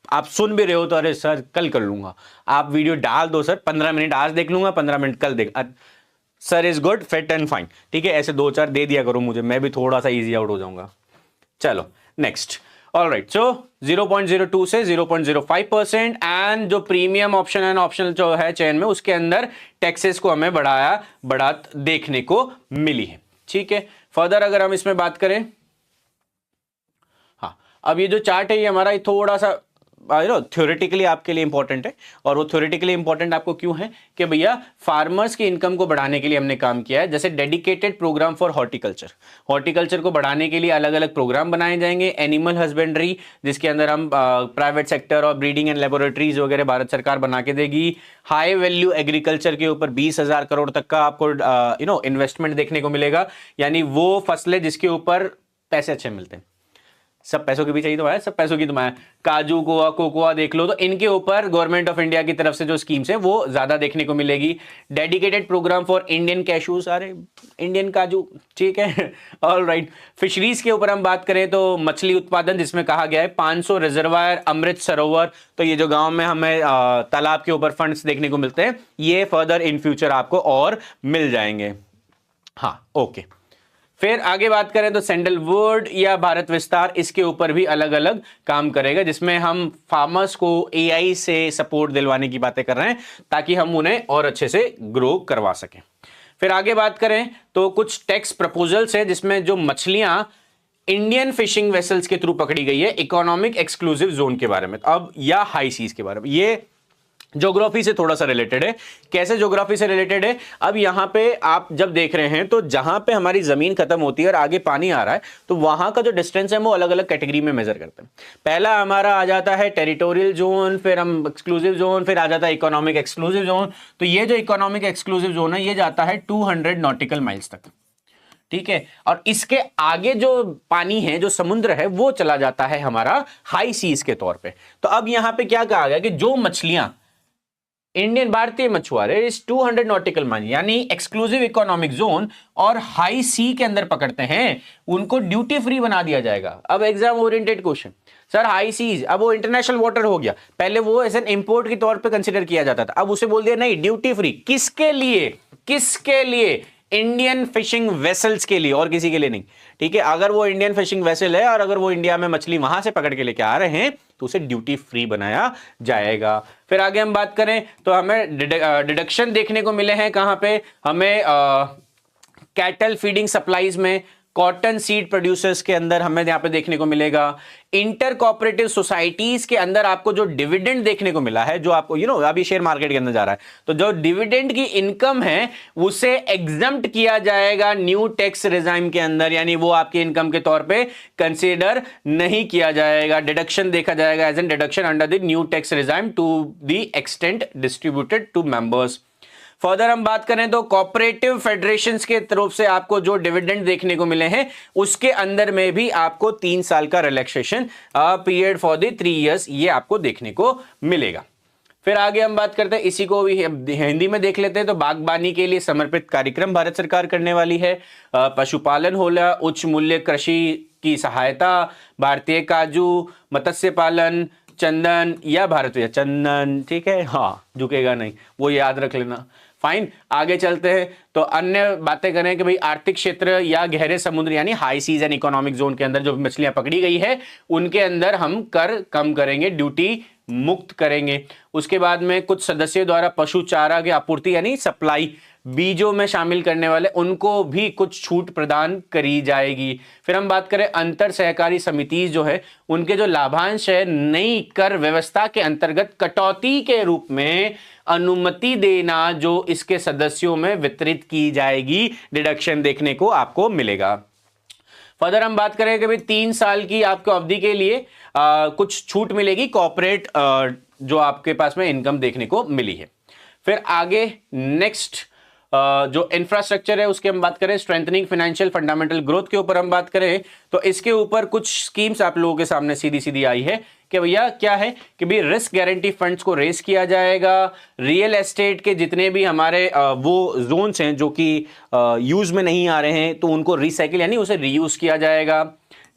आप सुन भी रहे हो तो अरे सर कल कर लूंगा, आप वीडियो डाल दो सर, 15 मिनट आज देख लूंगा, 15 मिनट कल देख, sir is good, fit and fine. ठीक है, ऐसे 2-4 दे दिया करो मुझे, मैं भी थोड़ा सा इजी आउट हो जाऊंगा। चलो नेक्स्ट। ऑलराइट, सो 0.02 से 0.05%, एंड जो प्रीमियम ऑप्शन एंड ऑप्शनल जो है चयन में, उसके अंदर टैक्सेस को हमें बढ़ा देखने को मिली है। ठीक है, फर्दर अगर हम इसमें बात करें, हाँ, अब ये जो चार्ट है ये हमारा थोड़ा सा थ्योरेटिकली आपके लिए इंपॉर्टेंट है। और वो थ्योरेटिकली इंपॉर्टेंट आपको क्यों है कि भैया फार्मर्स की इनकम को बढ़ाने के लिए हमने काम किया है। जैसे डेडिकेटेड प्रोग्राम फॉर हॉर्टिकल्चर को बढ़ाने के लिए अलग अलग प्रोग्राम बनाए जाएंगे। एनिमल हस्बेंड्री, जिसके अंदर हम प्राइवेट सेक्टर और ब्रीडिंग एंड लेबोरेटरीज वगैरह भारत सरकार बना के देगी। हाई वैल्यू एग्रीकल्चर के ऊपर 20,000 करोड़ तक का आपको इन्वेस्टमेंट देखने को मिलेगा, यानी वो फसलें जिसके ऊपर पैसे अच्छे मिलते हैं। सब पैसों के पीछे ही तो है, सब पैसों की तो है। काजू कोआ कोकोआ देख लो, तो इनके ऊपर गवर्नमेंट ऑफ इंडिया की तरफ से जो स्कीम्स है वो ज्यादा देखने को मिलेगी। Dedicated program for Indian cashews, अरे इंडियन काजू, ठीक है, ऑल राइट। फिशरीज के ऊपर हम बात करें तो मछली उत्पादन, जिसमें कहा गया है 500 रिजर्वायर, अमृत सरोवर, तो ये जो गांव में हमें तालाब के ऊपर फंड्स देखने को मिलते हैं, ये फर्दर इन फ्यूचर आपको और मिल जाएंगे। हाँ, ओके। फिर आगे बात करें तो सैंडलवुड या भारत विस्तार, इसके ऊपर भी अलग अलग काम करेगा, जिसमें हम फार्मर्स को एआई से सपोर्ट दिलवाने की बातें कर रहे हैं ताकि हम उन्हें और अच्छे से ग्रो करवा सकें। फिर आगे बात करें तो कुछ टैक्स प्रपोजल्स है, जिसमें जो मछलियां इंडियन फिशिंग वेसल्स के थ्रू पकड़ी गई है इकोनॉमिक एक्सक्लूसिव जोन के बारे में, अब या हाई सीज के बारे में, ये ज्योग्राफी से थोड़ा सा रिलेटेड है। कैसे ज्योग्राफी से रिलेटेड है? अब यहां पे आप जब देख रहे हैं तो जहां पे हमारी जमीन खत्म होती है और आगे पानी आ रहा है, तो वहां का जो डिस्टेंस है वो अलग अलग कैटेगरी में मेजर करते हैं। पहला हमारा आ जाता है टेरिटोरियल जोन, फिर हम एक्सक्लूसिव जोन, फिर आ जाता है इकोनॉमिक एक्सक्लूसिव जोन। तो ये जो इकोनॉमिक एक्सक्लूसिव जोन है ये जाता है 200 नॉटिकल माइल्स तक, ठीक है। और इसके आगे जो पानी है, जो समुद्र है, वो चला जाता है हमारा हाई सीज के तौर पे। तो अब यहां पे क्या कहा गया कि जो मछलियां इंडियन भारतीय मछुआरे इस 200 नॉटिकल माइल यानी एक्सक्लूसिव इकोनॉमिक जोन और हाई सी के अंदर पकड़ते हैं, उनको ड्यूटी फ्री बना दिया जाएगा। अब exam oriented question, sir high seas, अब वो इंटरनेशनल वाटर हो गया, पहले वो एज एन इंपोर्ट के तौर पे कंसीडर किया जाता था, अब उसे बोल दिया नहीं, ड्यूटी फ्री। किसके लिए? किसके लिए? इंडियन फिशिंग वेसल्स के लिए, और किसी के लिए नहीं, ठीक है। अगर वो इंडियन फिशिंग वेसल है और अगर वो इंडिया में मछली वहां से पकड़ के लेके आ रहे हैं तो उसे ड्यूटी फ्री बनाया जाएगा। फिर आगे हम बात करें तो हमें डिडक्शन देखने को मिले हैं, कहां पे? हमें कैटल फीडिंग सप्लाईज में, कॉटन सीड प्रोड्यूसर्स के अंदर हमें यहां पे देखने को मिलेगा। इंटर कोऑपरेटिव सोसाइटीज के अंदर आपको जो डिविडेंड देखने को मिला है, जो आपको अभी शेयर मार्केट के अंदर जा रहा है, तो जो डिविडेंड की इनकम है उसे एग्जम्प्ट किया जाएगा न्यू टैक्स रिजाइम के अंदर, यानी वो आपकी इनकम के तौर पे कंसीडर नहीं किया जाएगा। डिडक्शन देखा जाएगा as an deduction under the new tax regime to the extent distributed to members. Further हम बात करें तो कोऑपरेटिव फेडरेशंस के तरफ से आपको जो डिविडेंड देखने को मिले हैं, उसके अंदर में भी आपको 3 साल का relaxation period for the 3 years ये आपको देखने को मिलेगा। फिर आगे हम बात करते हैं, इसी को भी हिंदी में देख लेते हैं, तो बागबानी के लिए समर्पित कार्यक्रम भारत सरकार करने वाली है। पशुपालन होला, उच्च मूल्य कृषि की सहायता, भारतीय काजू, मत्स्य पालन, चंदन या भारतीय चंदन, ठीक है, हाँ झुकेगा नहीं, वो याद रख लेना। फाइन, आगे चलते हैं तो अन्य बातें करें कि भाई आर्थिक क्षेत्र या गहरे समुद्र यानी high seas and economic zone के अंदर जो मछलियां पकड़ी गई है उनके अंदर हम कर कम करेंगे, ड्यूटी मुक्त करेंगे। उसके बाद में कुछ सदस्यों द्वारा पशु चारा की आपूर्ति यानी सप्लाई बीजों में शामिल करने वाले उनको भी कुछ छूट प्रदान करी जाएगी। फिर हम बात करें अंतर सहकारी समिति जो है उनके जो लाभांश है नई कर व्यवस्था के अंतर्गत कटौती के रूप में अनुमति देना जो इसके सदस्यों में वितरित की जाएगी, डिडक्शन देखने को आपको मिलेगा। फर्दर हम बात करें कि भाई 3 साल की आपको अवधि के लिए कुछ छूट मिलेगी कॉर्पोरेट जो आपके पास में इनकम देखने को मिली है। फिर आगे नेक्स्ट जो इंफ्रास्ट्रक्चर है उसके हम बात करें, स्ट्रेंथनिंग फाइनेंशियल फंडामेंटल ग्रोथ के ऊपर हम बात करें तो इसके ऊपर कुछ स्कीम्स आप लोगों के सामने सीधी सीधी आई है कि भैया क्या है कि भाई रिस्क गारंटी फंड्स को रेस किया जाएगा। रियल एस्टेट के जितने भी हमारे वो जोन्स हैं जो कि यूज में नहीं आ रहे हैं तो उनको रिसाइकिल यानी उसे रीयूज किया जाएगा।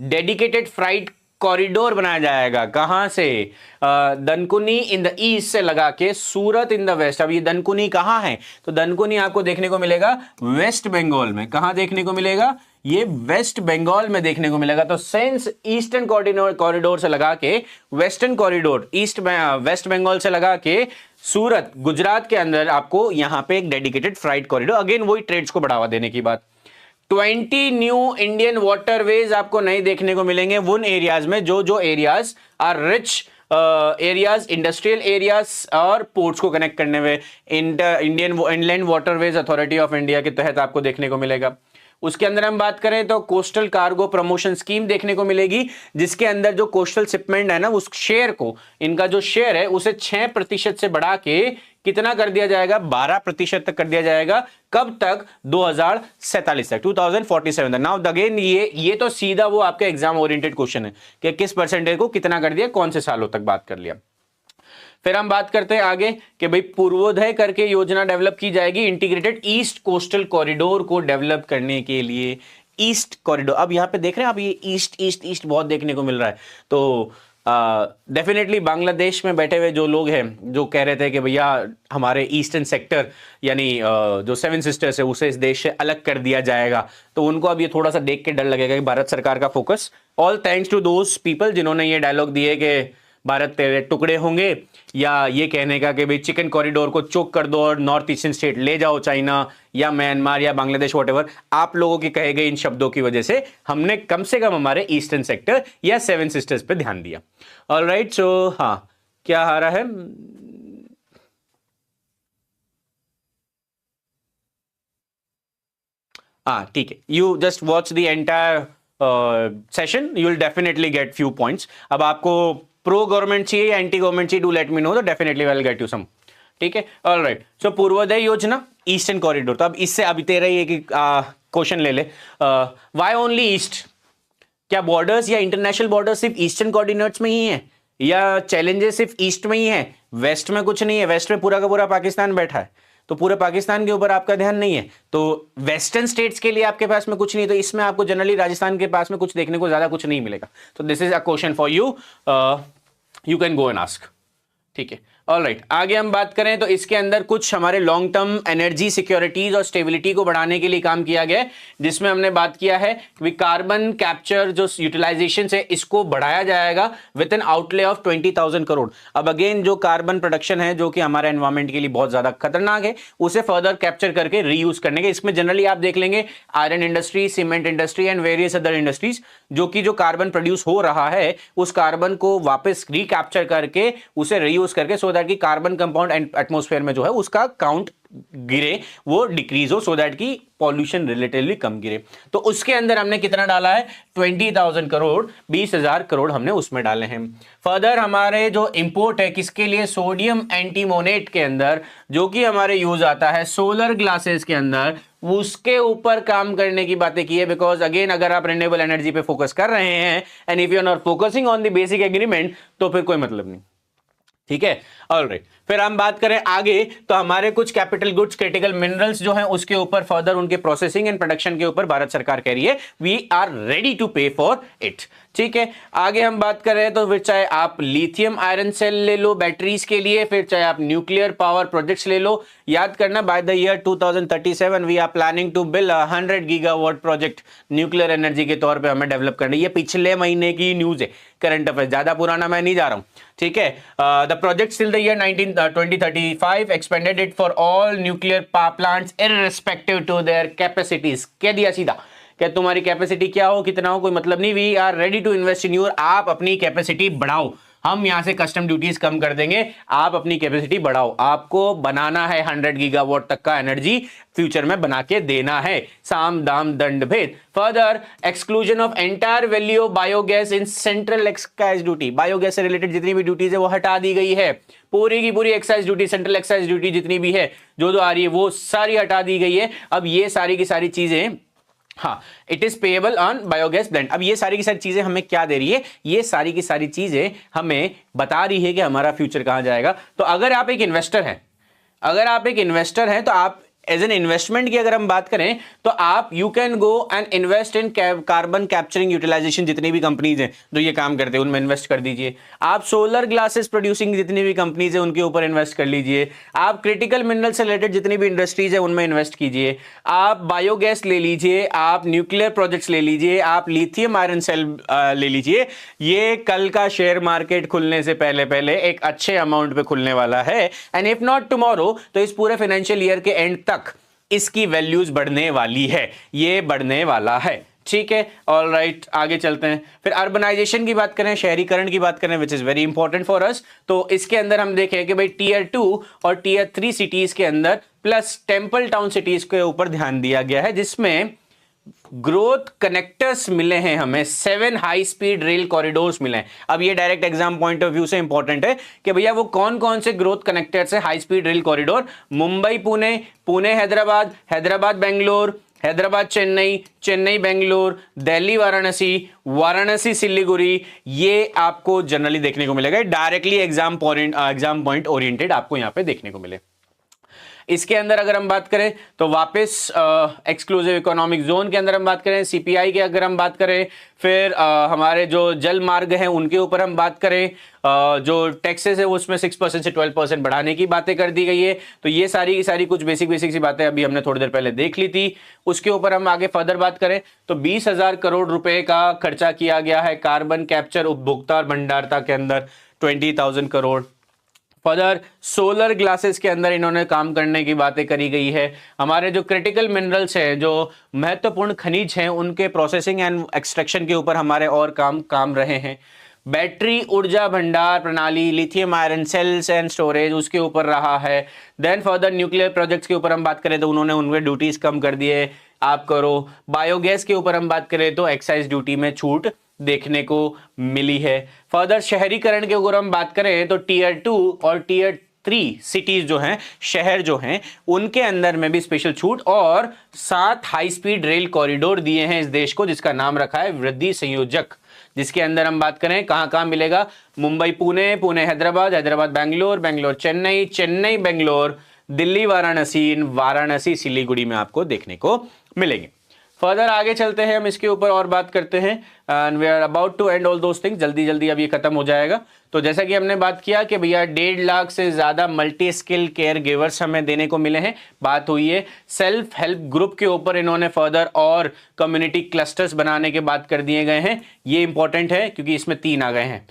डेडिकेटेड फ्राइट कॉरिडोर बनाया जाएगा, कहां से? दनकुनी इन द ईस्ट से लगा के सूरत इन द वेस्ट। अब ये दनकुनी कहां है? तो दनकुनी आपको देखने को मिलेगा वेस्ट बंगाल में। कहां देखने को मिलेगा? ये वेस्ट बंगाल में देखने को मिलेगा। तो सेंस ईस्टर्न कॉरिडोर से लगा के वेस्टर्न कॉरिडोर वेस्ट बंगाल से लगा के सूरत गुजरात के अंदर आपको यहां पे एक डेडिकेटेड फ्राइट कॉरिडोर, अगेन वही ट्रेड्स को बढ़ावा देने की बात। 20 न्यू इंडियन वाटरवेज आपको नए देखने को मिलेंगे उन एरियाज में जो areas are rich areas, industrial areas और पोर्ट्स को कनेक्ट करने में Indian inland waterways authority of India के तहत आपको देखने को मिलेगा। उसके अंदर हम बात करें तो कोस्टल कार्गो प्रमोशन स्कीम देखने को मिलेगी, जिसके अंदर जो कोस्टल शिपमेंट है ना, उस शेयर को, इनका जो शेयर है उसे 6% से बढ़ा के कितना कर दिया जाएगा, 12% तक कर दिया जाएगा। कब तक? 2047 तक, 2047 तक। नाउ अगेन ये तो सीधा वो आपका एग्जाम ओरिएंटेड क्वेश्चन है कि किस परसेंटेज को कितना कर दिया, कौन से सालों तक बात कर लिया। फिर हम बात करते हैं आगे कि भाई पूर्वोदय करके योजना डेवलप की जाएगी इंटीग्रेटेड ईस्ट कोस्टल कॉरिडोर को डेवलप करने के लिए। ईस्ट कॉरिडोर, अब यहां पे देख रहे हैं आप, ये ईस्ट ईस्ट ईस्ट बहुत देखने को मिल रहा है। तो डेफिनेटली बांग्लादेश में बैठे हुए जो लोग हैं जो कह रहे थे कि भैया हमारे ईस्टर्न सेक्टर यानी जो 7 सिस्टर्स है उसे इस देश से अलग कर दिया जाएगा, तो उनको अब ये थोड़ा सा देख के डर लगेगा कि भारत सरकार का focus, all thanks to those people जिन्होंने ये डायलॉग दिए कि भारत तेरे टुकड़े होंगे, या ये कहने का कि भाई चिकन कॉरिडोर को चोक कर दो और नॉर्थ ईस्टर्न स्टेट ले जाओ, चाइना या म्यांमार या बांग्लादेश व्हाटएवर। आप लोगों के कहे गए इन शब्दों की वजह से हमने कम से कम हमारे ईस्टर्न सेक्टर या 7 सिस्टर्स पे ध्यान दिया। ऑलराइट, सो हाँ, क्या आ रहा है? हाँ ठीक है, you just watch the entire session, you will definitely get few points. अब आपको प्रो गवर्नमेंट चाहिए या एंटी गवर्नमेंट चाहिए, डू लेट मी नो, तो definitely I will get you some. ठीक है, ऑलराइट। सो पूर्वोदय योजना, ईस्टर्न कॉरिडोर, तो अब इससे अभी तेरा ये कि क्वेश्चन ले ले, व्हाई ओनली ईस्ट? क्या बॉर्डर्स या इंटरनेशनल बॉर्डर्स सिर्फ ईस्टर्न कोऑर्डिनेट्स में ही है, या चैलेंजेस सिर्फ ईस्ट में ही है, वेस्ट में कुछ नहीं है? वेस्ट में पूरा का पूरा पाकिस्तान बैठा है, तो पूरे पाकिस्तान के ऊपर आपका ध्यान नहीं है, तो वेस्टर्न स्टेट्स के लिए आपके पास में कुछ नहीं, तो इसमें आपको जनरली राजस्थान के पास में कुछ देखने को ज्यादा कुछ नहीं मिलेगा। तो this is a question for you, you can go and ask. ठीक है, ऑलराइट। आगे हम बात करें तो इसके अंदर कुछ हमारे लॉन्ग टर्म एनर्जी सिक्योरिटीज और स्टेबिलिटी को बढ़ाने के लिए काम किया गया है, जिसमें हमने बात किया है कि कार्बन कैप्चर जो यूटिलाइजेशन है इसको बढ़ाया जाएगा with N outlay of 20,000 crore. अब अगेन जो कार्बन प्रोडक्शन है जो कि हमारे एनवायरमेंट के लिए बहुत ज्यादा खतरनाक है, उसे फर्दर कैप्चर करके रीयूज करने के, इसमें जनरली आप देख लेंगे iron industry, cement industry and various other industries जो कि जो कार्बन प्रोड्यूस हो रहा है उस कार्बन को वापस रिकैप्चर करके उसे रीयूज करके, सो दैट कि कार्बन कंपाउंड एटमॉस्फेयर में जो है उसका काउंट गिरे, वो डिक्रीज हो, सो दैट की पॉल्यूशन रिलेटिवली कम गिरे। तो उसके अंदर हमने कितना डाला है? 20,000 करोड़, 20,000 करोड़ हमने उसमें डाले हैं। फर्दर हमारे जो इंपोर्ट है किसके लिए? सोडियम एंटीमोनेट के अंदर, जो कि हमारे यूज आता है सोलर ग्लासेस के अंदर, उसके ऊपर काम करने की बातें की है। बिकॉज अगेन अगर आप रिन्यूएबल एनर्जी पे फोकस कर रहे हैं and if you are not focusing on the basic agreement, तो फिर कोई मतलब नहीं। ठीक है, ऑलराइट। फिर हम बात करें आगे तो हमारे कुछ कैपिटल गुड्स, क्रिटिकल मिनरल्स जो हैं उसके ऊपर फर्दर उनके प्रोसेसिंग एंड प्रोडक्शन के ऊपर भारत सरकार कह रही है वी आर रेडी टू पे फॉर इट। ठीक है, आगे हम बात कर रहे हैं तो फिर चाहे आप लिथियम आयरन सेल ले लो बैटरीज के लिए, फिर चाहे आप न्यूक्लियर पावर प्रोजेक्ट्स ले लो। याद करना by the year 2037 we are planning to build 100 gigawatt project nuclear energy के तौर पे हमें डेवलप करना है। ये पिछले महीने की न्यूज है, करंट अफेयर, ज्यादा पुराना मैं नहीं जा रहा हूं। ठीक है, the project till the year 2035 expanded it for all nuclear power plants irrespective to their capacities. कह दिया सीधा, क्या तुम्हारी कैपेसिटी क्या हो कितना हो कोई मतलब नहीं, we are ready to invest in your, आप अपनी कैपेसिटी बढ़ाओ, हम यहां से कस्टम ड्यूटीज कम कर देंगे, आप अपनी कैपेसिटी बढ़ाओ। आपको बनाना है 100 गीगावाट तक का एनर्जी फ्यूचर में बना के देना है, साम दाम दंड भेद। Further exclusion of entire value of biogas in central excise duty, biogas से रिलेटेड जितनी भी ड्यूटीज है वो हटा दी गई है, पूरी की पूरी excise duty, central excise duty जितनी भी है जो आ रही है वो सारी हटा दी गई है। अब ये सारी की सारी चीजें, हाँ, it is payable on biogas blend. अब ये सारी की सारी चीजें हमें क्या दे रही है? ये सारी की सारी चीजें हमें बता रही है कि हमारा फ्यूचर कहां जाएगा। तो अगर आप एक इन्वेस्टर हैं, अगर आप एक इन्वेस्टर हैं तो आप एज एन इन्वेस्टमेंट की अगर हम बात करें तो आप you can go and invest in carbon capturing utilisation, जितनी भी कंपनीज हैं जो ये काम करते हैं उनमें इन्वेस्ट कर दीजिए। आप सोलर ग्लासेस प्रोड्यूसिंग जितनी भी कंपनीज हैं उनके ऊपर इन्वेस्ट कर लीजिए। आप क्रिटिकल मिनरल से रिलेटेड जितनी भी इंडस्ट्रीज है उनमें इन्वेस्ट कीजिए। आप बायोगैस ले लीजिए, आप न्यूक्लियर प्रोजेक्ट्स ले लीजिए, आप लिथियम आयरन सेल ले लीजिए। ये कल का शेयर मार्केट खुलने से पहले पहले एक अच्छे अमाउंट पे खुलने वाला है, एंड इफ नॉट टुमारो तो इस पूरे फाइनेंशियल ईयर के एंड तक इसकी वैल्यूज बढ़ने वाली है, ये बढ़ने वाला है। ठीक है, ऑल राइट, आगे चलते हैं। फिर अर्बनाइजेशन की बात करें, शहरीकरण की बात करें, which is very important for us. तो इसके अंदर हम देखें कि भाई टीयर 2 और टीयर 3 सिटीज के अंदर प्लस टेंपल टाउन सिटीज के ऊपर ध्यान दिया गया है, जिसमें ग्रोथ कनेक्टर्स मिले हैं हमें, 7 हाई स्पीड रेल कॉरिडोर्स मिले हैं। अब ये direct exam point of view से इंपॉर्टेंट है कि भैया वो कौन कौन से ग्रोथ कनेक्टर्स है high speed rail corridor. Mumbai Pune, Pune Hyderabad, Hyderabad Bangalore, Hyderabad Chennai, Chennai Bangalore, Delhi Varanasi, Varanasi Siliguri, ये आपको जनरली देखने को मिलेगा। डायरेक्टली एग्जाम पॉइंट ओरिएंटेड आपको यहां पे देखने को मिले। इसके अंदर अगर हम बात करें तो वापस एक्सक्लूसिव इकोनॉमिक जोन के अंदर हम बात करें, सीपीआई की अगर हम बात करें, फिर हमारे जो जल मार्ग हैं उनके ऊपर हम बात करें, जो टैक्सेस है उसमें 6% से 12% बढ़ाने की बातें कर दी गई है। तो ये सारी की सारी कुछ बेसिक सी बातें अभी हमने थोड़ी देर पहले देख ली थी। उसके ऊपर हम आगे फर्दर बात करें तो 20,000 करोड़ रुपए का खर्चा किया गया है कार्बन कैप्चर उपभोक्ता और भंडारता के अंदर, 20,000 करोड़। फर्दर सोलर ग्लासेस के अंदर इन्होंने काम करने की बातें करी गई है। हमारे जो क्रिटिकल मिनरल्स हैं, जो महत्वपूर्ण खनिज हैं, उनके प्रोसेसिंग एंड एक्सट्रैक्शन के ऊपर हमारे और काम रहे हैं। बैटरी ऊर्जा भंडार प्रणाली, lithium iron cells and storage, उसके ऊपर रहा है। देन फर्दर न्यूक्लियर प्रोजेक्ट्स के ऊपर हम बात करें तो उन्होंने उनके ड्यूटीज कम कर दिए, आप करो। बायोगैस के ऊपर हम बात करें तो एक्साइज ड्यूटी में छूट देखने को मिली है। फर्दर शहरीकरण के ऊपर हम बात करें तो टीयर 2 और टीयर 3 सिटीज जो हैं, शहर जो हैं, उनके अंदर में भी स्पेशल छूट और 7 हाई स्पीड रेल कॉरिडोर दिए हैं इस देश को, जिसका नाम रखा है वृद्धि संयोजक। जिसके अंदर हम बात करें कहां कहां मिलेगा, मुंबई पुणे, पुणे हैदराबाद, हैदराबाद बेंगलोर, बेंगलोर चेन्नई, चेन्नई बेंगलोर, दिल्ली वाराणसी, वाराणसी सिलीगुड़ी में आपको देखने को मिलेंगे। फर्दर आगे चलते हैं, हम इसके ऊपर और बात करते हैं and we are about to end all those things. जल्दी जल्दी अब ये खत्म हो जाएगा। तो जैसा कि हमने बात किया कि भैया 1.5 लाख से ज्यादा मल्टी स्किल केयर गिवर्स हमें देने को मिले हैं। बात हुई है सेल्फ हेल्प ग्रुप के ऊपर, इन्होंने फर्दर और कम्युनिटी क्लस्टर्स बनाने के बात कर दिए गए हैं। ये इंपॉर्टेंट है क्योंकि इसमें 3 आ गए हैं।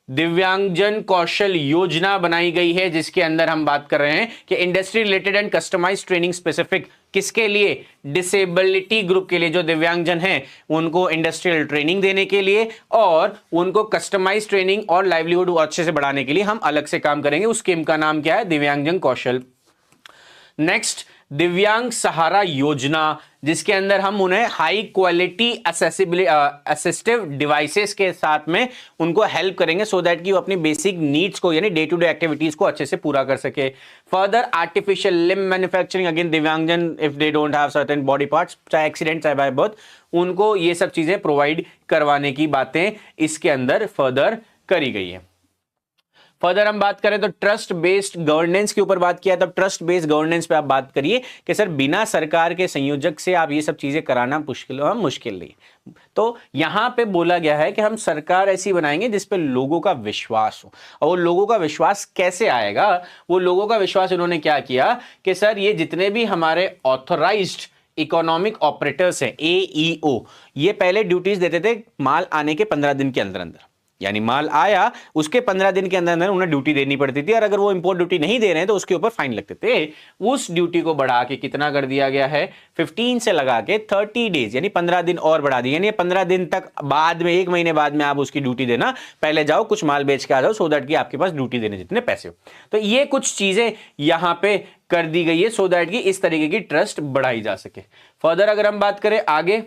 दिव्यांगजन कौशल योजना बनाई गई है, जिसके अंदर हम बात कर रहे हैं कि industry related and customised training specific किसके लिए, डिसेबिलिटी ग्रुप के लिए, जो दिव्यांगजन हैं उनको इंडस्ट्रियल ट्रेनिंग देने के लिए और उनको कस्टमाइज्ड ट्रेनिंग और लाइवलीहुड अच्छे से बढ़ाने के लिए हम अलग से काम करेंगे। उस स्कीम का नाम क्या है, दिव्यांगजन कौशल। नेक्स्ट, दिव्यांग सहारा योजना, जिसके अंदर हम उन्हें हाई क्वालिटी असिस्टिव डिवाइसेस के साथ में उनको हेल्प करेंगे सो दैट कि वो अपनी बेसिक नीड्स को यानी डे टू डे एक्टिविटीज को अच्छे से पूरा कर सके। Further artificial limb manufacturing, again दिव्यांगजन if they don't have certain body parts, चाहे एक्सीडेंट चाहे बाय बर्थ, उनको ये सब चीजें प्रोवाइड करवाने की बातें इसके अंदर फर्दर करी गई है। फर्दर हम बात करें तो ट्रस्ट बेस्ड गवर्नेंस के ऊपर बात किया। तब ट्रस्ट बेस्ड गवर्नेंस पे आप बात करिए कि सर बिना सरकार के संयोजक से आप ये सब चीजें कराना मुश्किल नहीं। तो यहां पे बोला गया है कि हम सरकार ऐसी बनाएंगे जिस पे लोगों का विश्वास हो। और वो लोगों का विश्वास कैसे आएगा, वो लोगों का विश्वास इन्होंने क्या किया कि सर ये जितने भी हमारे ऑथराइज्ड इकोनॉमिक ऑपरेटर्स हैं, AEO, ये पहले ड्यूटीज देते थे माल आने के 15 दिन के अंदर अंदर, यानी माल आया उसके 15 दिन के अंदर अंदर उन्हें ड्यूटी देनी पड़ती थी। और अगर वो इंपोर्ट ड्यूटी नहीं दे रहे हैं तो उसके ऊपर फाइन लगते थे। उस ड्यूटी को बढ़ा के कितना कर दिया गया है, 15 से लगा के 30 डेज यानी 15 दिन और बढ़ा दिए। यानी 15 दिन तक बाद में, 1 महीने बाद में आप उसकी ड्यूटी देना, पहले जाओ कुछ माल बेच के आ जाओ सो दैट कि आपके पास ड्यूटी देने जितने पैसे हो। तो ये कुछ चीजें यहां पे कर दी गई है सो दैट कि इस तरीके की ट्रस्ट बढ़ाई जा सके। फर्दर अगर हम बात करें आगे,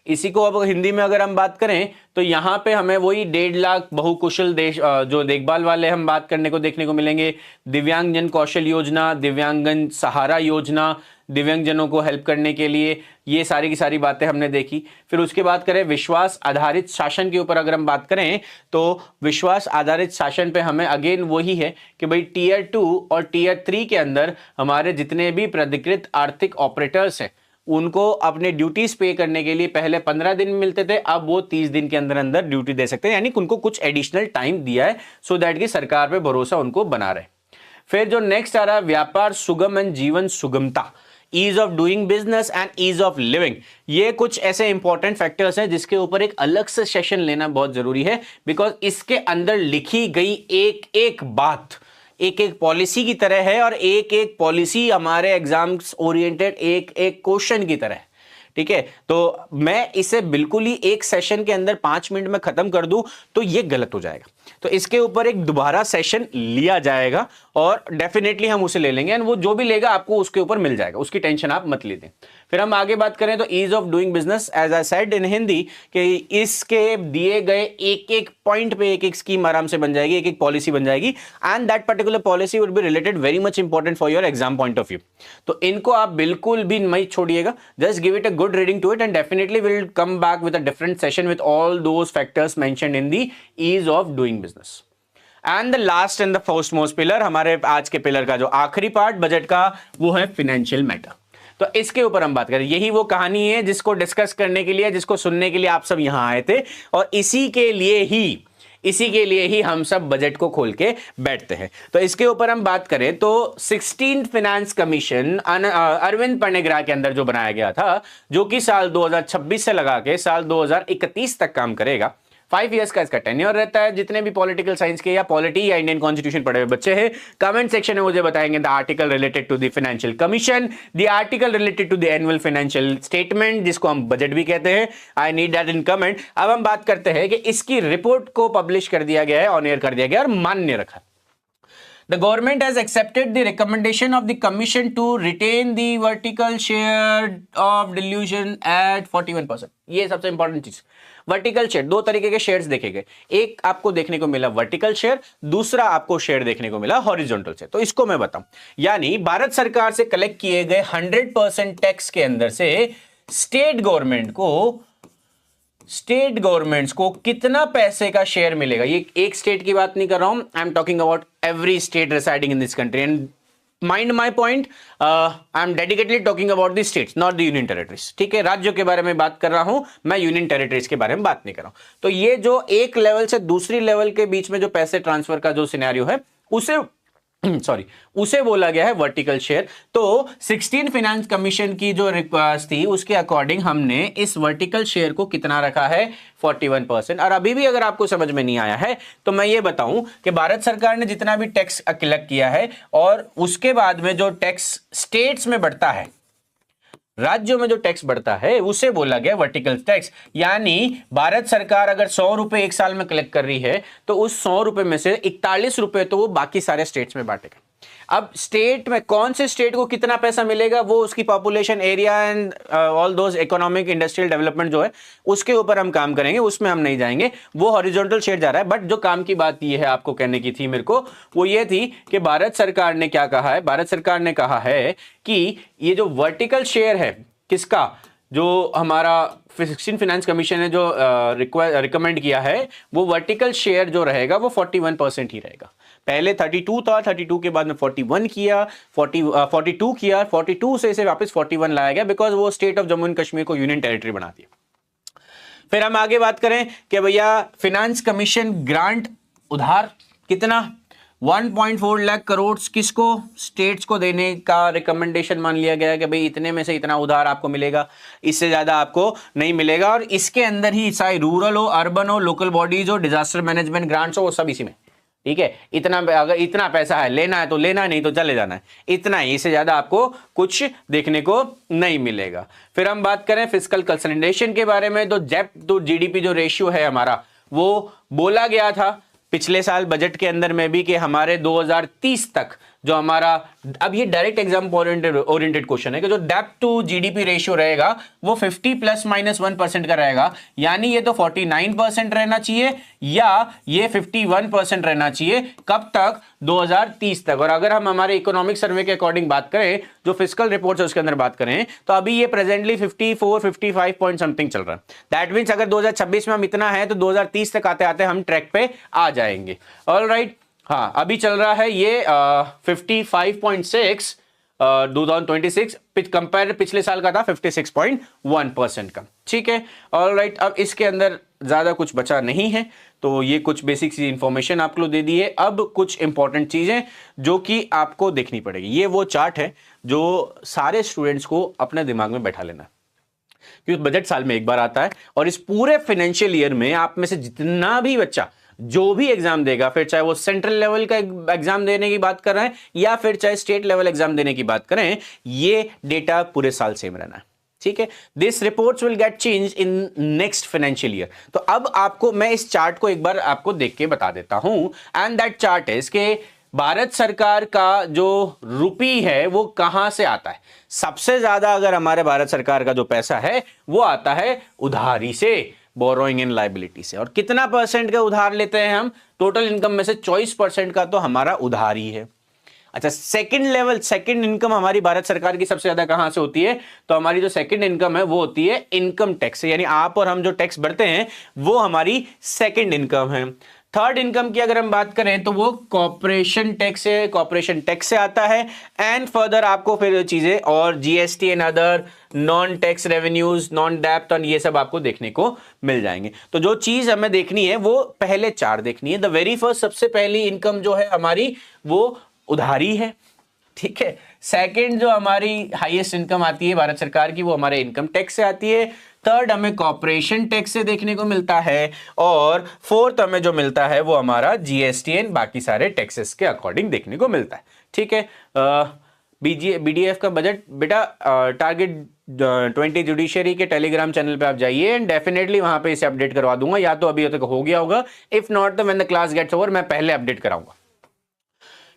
इसी को अब हिंदी में अगर हम बात करें तो यहां पे हमें वही 1.5 लाख बहुकुशल देश जो देखभाल वाले हम बात करने को देखने को मिलेंगे। दिव्यांगजन कौशल योजना, दिव्यांगजन सहारा योजना, दिव्यांगजनों को हेल्प करने के लिए, ये सारी की सारी बातें हमने देखी। फिर उसके बाद करें विश्वास आधारित शासन के ऊपर अगर हम बात करें तो विश्वास आधारित शासन पे हमें अगेन वही है कि भाई टीयर 2 और टीयर 3 के अंदर हमारे जितने भी प्राधिकृत आर्थिक ऑपरेटर्स हैं उनको अपने ड्यूटीज पे करने के लिए पहले 15 दिन मिलते थे, अब वो 30 दिन के अंदर अंदर ड्यूटी दे सकते हैं। यानी उनको कुछ एडिशनल टाइम दिया है सो दैट कि सरकार पे भरोसा उनको बना रहे। फिर जो नेक्स्ट आ रहा है व्यापार सुगम एंड जीवन सुगमता, ease of doing business and ease of living, ये कुछ ऐसे इंपॉर्टेंट फैक्टर्स हैं जिसके ऊपर एक अलग से सेशन लेना बहुत जरूरी है। बिकॉज इसके अंदर लिखी गई एक एक बात एक एक पॉलिसी की तरह है और एक एक पॉलिसी हमारे एग्जाम्स ओरिएंटेड एक एक क्वेश्चन की तरह है। ठीक है, तो मैं इसे बिल्कुल ही एक सेशन के अंदर 5 मिनट में खत्म कर दूं तो ये गलत हो जाएगा। तो इसके ऊपर एक दोबारा सेशन लिया जाएगा और डेफिनेटली हम उसे ले लेंगे एंड वो जो भी लेगा आपको उसके ऊपर मिल जाएगा, उसकी टेंशन आप मत लीजिए। फिर हम आगे बात करें तो ease of doing business, as I said in Hindi, कि इसके दिए गए एक एक पॉइंट पे एक एक स्कीम आराम से बन जाएगी, एक एक पॉलिसी बन जाएगी and that particular policy would be related very much important for your exam point of view. तो इनको आप बिल्कुल भी मत छोड़िएगा, just give it a good reading to it and definitely will come back with a different session with all those factors mentioned in the ease of doing business. And the last and the first most pillar, हमारे आज के pillar का जो आखिरी part budget का, वो है financial matter. तो इसके ऊपर हम बात करें, यही वो कहानी है जिसको डिस्कस करने के लिए, जिसको सुनने के लिए आप सब यहां आए थे और इसी के लिए ही हम सब बजट को खोल के बैठते हैं। तो इसके ऊपर हम बात करें तो 16th फाइनेंस कमीशन अरविंद पणिग्रा के अंदर जो बनाया गया था, जो कि साल 2026 से लगा के साल 2031 तक काम करेगा। 5 इयर्स का इसका टेन्योर रहता है। जितने भी पॉलिटिकल साइंस के या पॉलिटी या इंडियन कॉन्स्टिट्यूशन पढ़े हुए बच्चे हैं, कमेंट सेक्शन में मुझे बताएंगे the article related to the financial commission, the article related to the annual financial statement, जिसको हम बजट भी कहते हैं। I need that in comment. अब हम बात करते हैं कि इसकी रिपोर्ट को पब्लिश कर दिया गया है, ऑन एयर कर दिया गया और मान्य रखा। The government has accepted the recommendation of the commission to retain the vertical share of dilution at 41%. ये सबसे इंपॉर्टेंट चीज, वर्टिकल शेयर। दो तरीके के शेयर्स देखे गए, एक आपको देखने को मिला वर्टिकल शेयर, दूसरा आपको शेयर देखने को मिला हॉरिजॉन्टल शेयर। तो इसको मैं बताऊं, यानी भारत सरकार से कलेक्ट किए गए 100% टैक्स के अंदर से स्टेट गवर्नमेंट्स को कितना पैसे का शेयर मिलेगा। ये एक स्टेट की बात नहीं कर रहा हूं, I am talking about every state residing in this country and mind my point, I am dedicatedly talking about the states, not the union territories. ठीक है, राज्यों के बारे में बात कर रहा हूं मैं, यूनियन टेरिटरीज के बारे में बात नहीं कर रहा हूं। तो ये जो एक लेवल से दूसरी लेवल के बीच में जो पैसे ट्रांसफर का जो सिनेरियो है, उसे बोला गया है वर्टिकल शेयर। तो 16 फाइनेंस कमीशन की जो रिक्वेस्ट थी उसके अकॉर्डिंग हमने इस वर्टिकल शेयर को कितना रखा है, 41%। और अभी भी अगर आपको समझ में नहीं आया है तो मैं ये बताऊं कि भारत सरकार ने जितना भी टैक्स कलेक्ट किया है और उसके बाद में जो टैक्स स्टेट्स में बढ़ता है, राज्यों में जो टैक्स बढ़ता है, उसे बोला गया वर्टिकल टैक्स। यानी भारत सरकार अगर 100 रुपए एक साल में कलेक्ट कर रही है तो उस 100 रुपए में से 41 रुपए तो वो बाकी सारे स्टेट्स में बांटेगा। अब स्टेट में कौन से स्टेट को कितना पैसा मिलेगा, वो उसकी population, area and all those economic industrial development जो है उसके ऊपर हम काम करेंगे, उसमें हम नहीं जाएंगे, वो हॉरिजॉन्टल शेयर जा रहा है। बट जो काम की बात ये है आपको कहने की थी मेरे को, वो ये थी कि भारत सरकार ने क्या कहा है, भारत सरकार ने कहा है कि ये जो वर्टिकल शेयर है किसका, जो हमारा 16 फाइनेंस कमीशन ने जो रिकमेंड किया है, वो वर्टिकल शेयर जो रहेगा वो 41% ही रहेगा। पहले 32 था, 32 के बाद में 41 किया, 42 किया, 42 से इसे वापस 41 लाया गया बिकॉज वो state of Jammu and Kashmir को यूनियन टेरिटरी बना दिया। फिर हम आगे बात करें कि भैया फाइनेंस कमीशन ग्रांट उधार कितना, 1.4 लाख करोड़ किसको, स्टेट्स को देने का रिकमेंडेशन मान लिया गया कि भाई इतने में से इतना उधार आपको मिलेगा, इससे ज्यादा आपको नहीं मिलेगा। और इसके अंदर ही चाहे रूरल हो, अर्बन हो, लोकल बॉडीज हो, डिजास्टर मैनेजमेंट ग्रांट्स हो, वो सब इसी में। ठीक है, इतना अगर इतना पैसा है, लेना है तो लेना, नहीं तो चले जाना है, इतना ही, इससे ज्यादा आपको कुछ देखने को नहीं मिलेगा। फिर हम बात करें फिस्कल कंसोलिडेशन के बारे में, तो डेब्ट टू जीडीपी जो रेशियो है हमारा, वो बोला गया था पिछले साल बजट के अंदर में भी कि हमारे 2030 तक जो हमारा, अब ये डायरेक्ट एग्जाम ओरिएंटेड क्वेश्चन है कि जो डेब्ट टू जीडीपी रेशियो रहेगा वो 50 ±1% का रहेगा। यानी ये तो 49% रहना चाहिए या ये 51% रहना चाहिए। कब तक, 2030 तक। और अगर हम हमारे इकोनॉमिक सर्वे के अकॉर्डिंग बात करें, जो फिस्कल रिपोर्ट है उसके अंदर बात करें, तो अभी ये प्रेजेंटली 54-55 पॉइंट समथिंग चल रहा है। दैट मीन्स अगर 2026 में हम इतना है तो 2030 तक आते आते हम ट्रैक पे आ जाएंगे। ऑलराइट, हाँ, अभी चल रहा है ये 55.6 2026, कंपेयर पिछले साल का था 56.1% का। ठीक है, ऑलराइट। अब इसके अंदर ज्यादा कुछ बचा नहीं है, तो ये कुछ बेसिक सी इंफॉर्मेशन आपको दे दी है। अब कुछ इंपॉर्टेंट चीजें जो कि आपको देखनी पड़ेगी। ये वो चार्ट है जो सारे स्टूडेंट्स को अपने दिमाग में बैठा लेना है, क्योंकि बजट साल में एक बार आता है और इस पूरे फाइनेंशियल ईयर में आप में से जितना भी बच्चा जो भी एग्जाम देगा, फिर चाहे वो सेंट्रल लेवल का एग्जाम देने की बात कर रहे हैं या फिर चाहे स्टेट लेवल एग्जाम देने की बात करें, ये डेटा पूरे साल सेम रहना है। ठीक है, this reports will get change in next financial year. तो अब आपको मैं इस चार्ट को एक बार आपको देख के बता देता हूं, एंड दैट चार्ट इज के भारत सरकार का जो रुपी है वो कहां से आता है। सबसे ज्यादा अगर हमारे भारत सरकार का जो पैसा है वो आता है उधारी से, बोरोइंग इन लाइबिलिटी से। और कितना परसेंट का उधार लेते हैं हम? टोटल इनकम में से 24% का तो हमारा उधारी है। अच्छा, सेकंड इनकम हमारी भारत सरकार की सबसे ज्यादा कहां से होती है? तो हमारी जो सेकंड इनकम है वो होती है इनकम टैक्स से, यानी आप और हम जो टैक्स भरते हैं वो हमारी सेकंड इनकम है। थर्ड इनकम की अगर हम बात करें तो वो कॉर्पोरेशन टैक्स है, कॉर्पोरेशन टैक्स से आता है। एंड फर्दर आपको फिर चीजें और GST and other non tax revenues, non डेप्ट और ये सब आपको देखने को मिल जाएंगे। तो जो चीज हमें देखनी है वो पहले चार देखनी है। द वेरी फर्स्ट, सबसे पहली इनकम जो है हमारी वो उधारी है, ठीक है। सेकंड जो हमारी हाईएस्ट इनकम आती है भारत सरकार की वो हमारे इनकम टैक्स से आती है। थर्ड हमें कॉर्पोरेशन टैक्स से देखने को मिलता है, और फोर्थ हमें जो मिलता है वो हमारा जीएसटी एंड बाकी सारे टैक्सेस के अकॉर्डिंग देखने को मिलता है, ठीक है। बीडीएफ का बजट बेटा टारगेट 20 जुडिशरी के टेलीग्राम चैनल पे आप जाइए एंड डेफिनेटली वहां पे इसे अपडेट करवा दूंगा, या तो अभी तक हो गया होगा, इफ नॉट तो when the class gets over मैं पहले अपडेट कराऊंगा,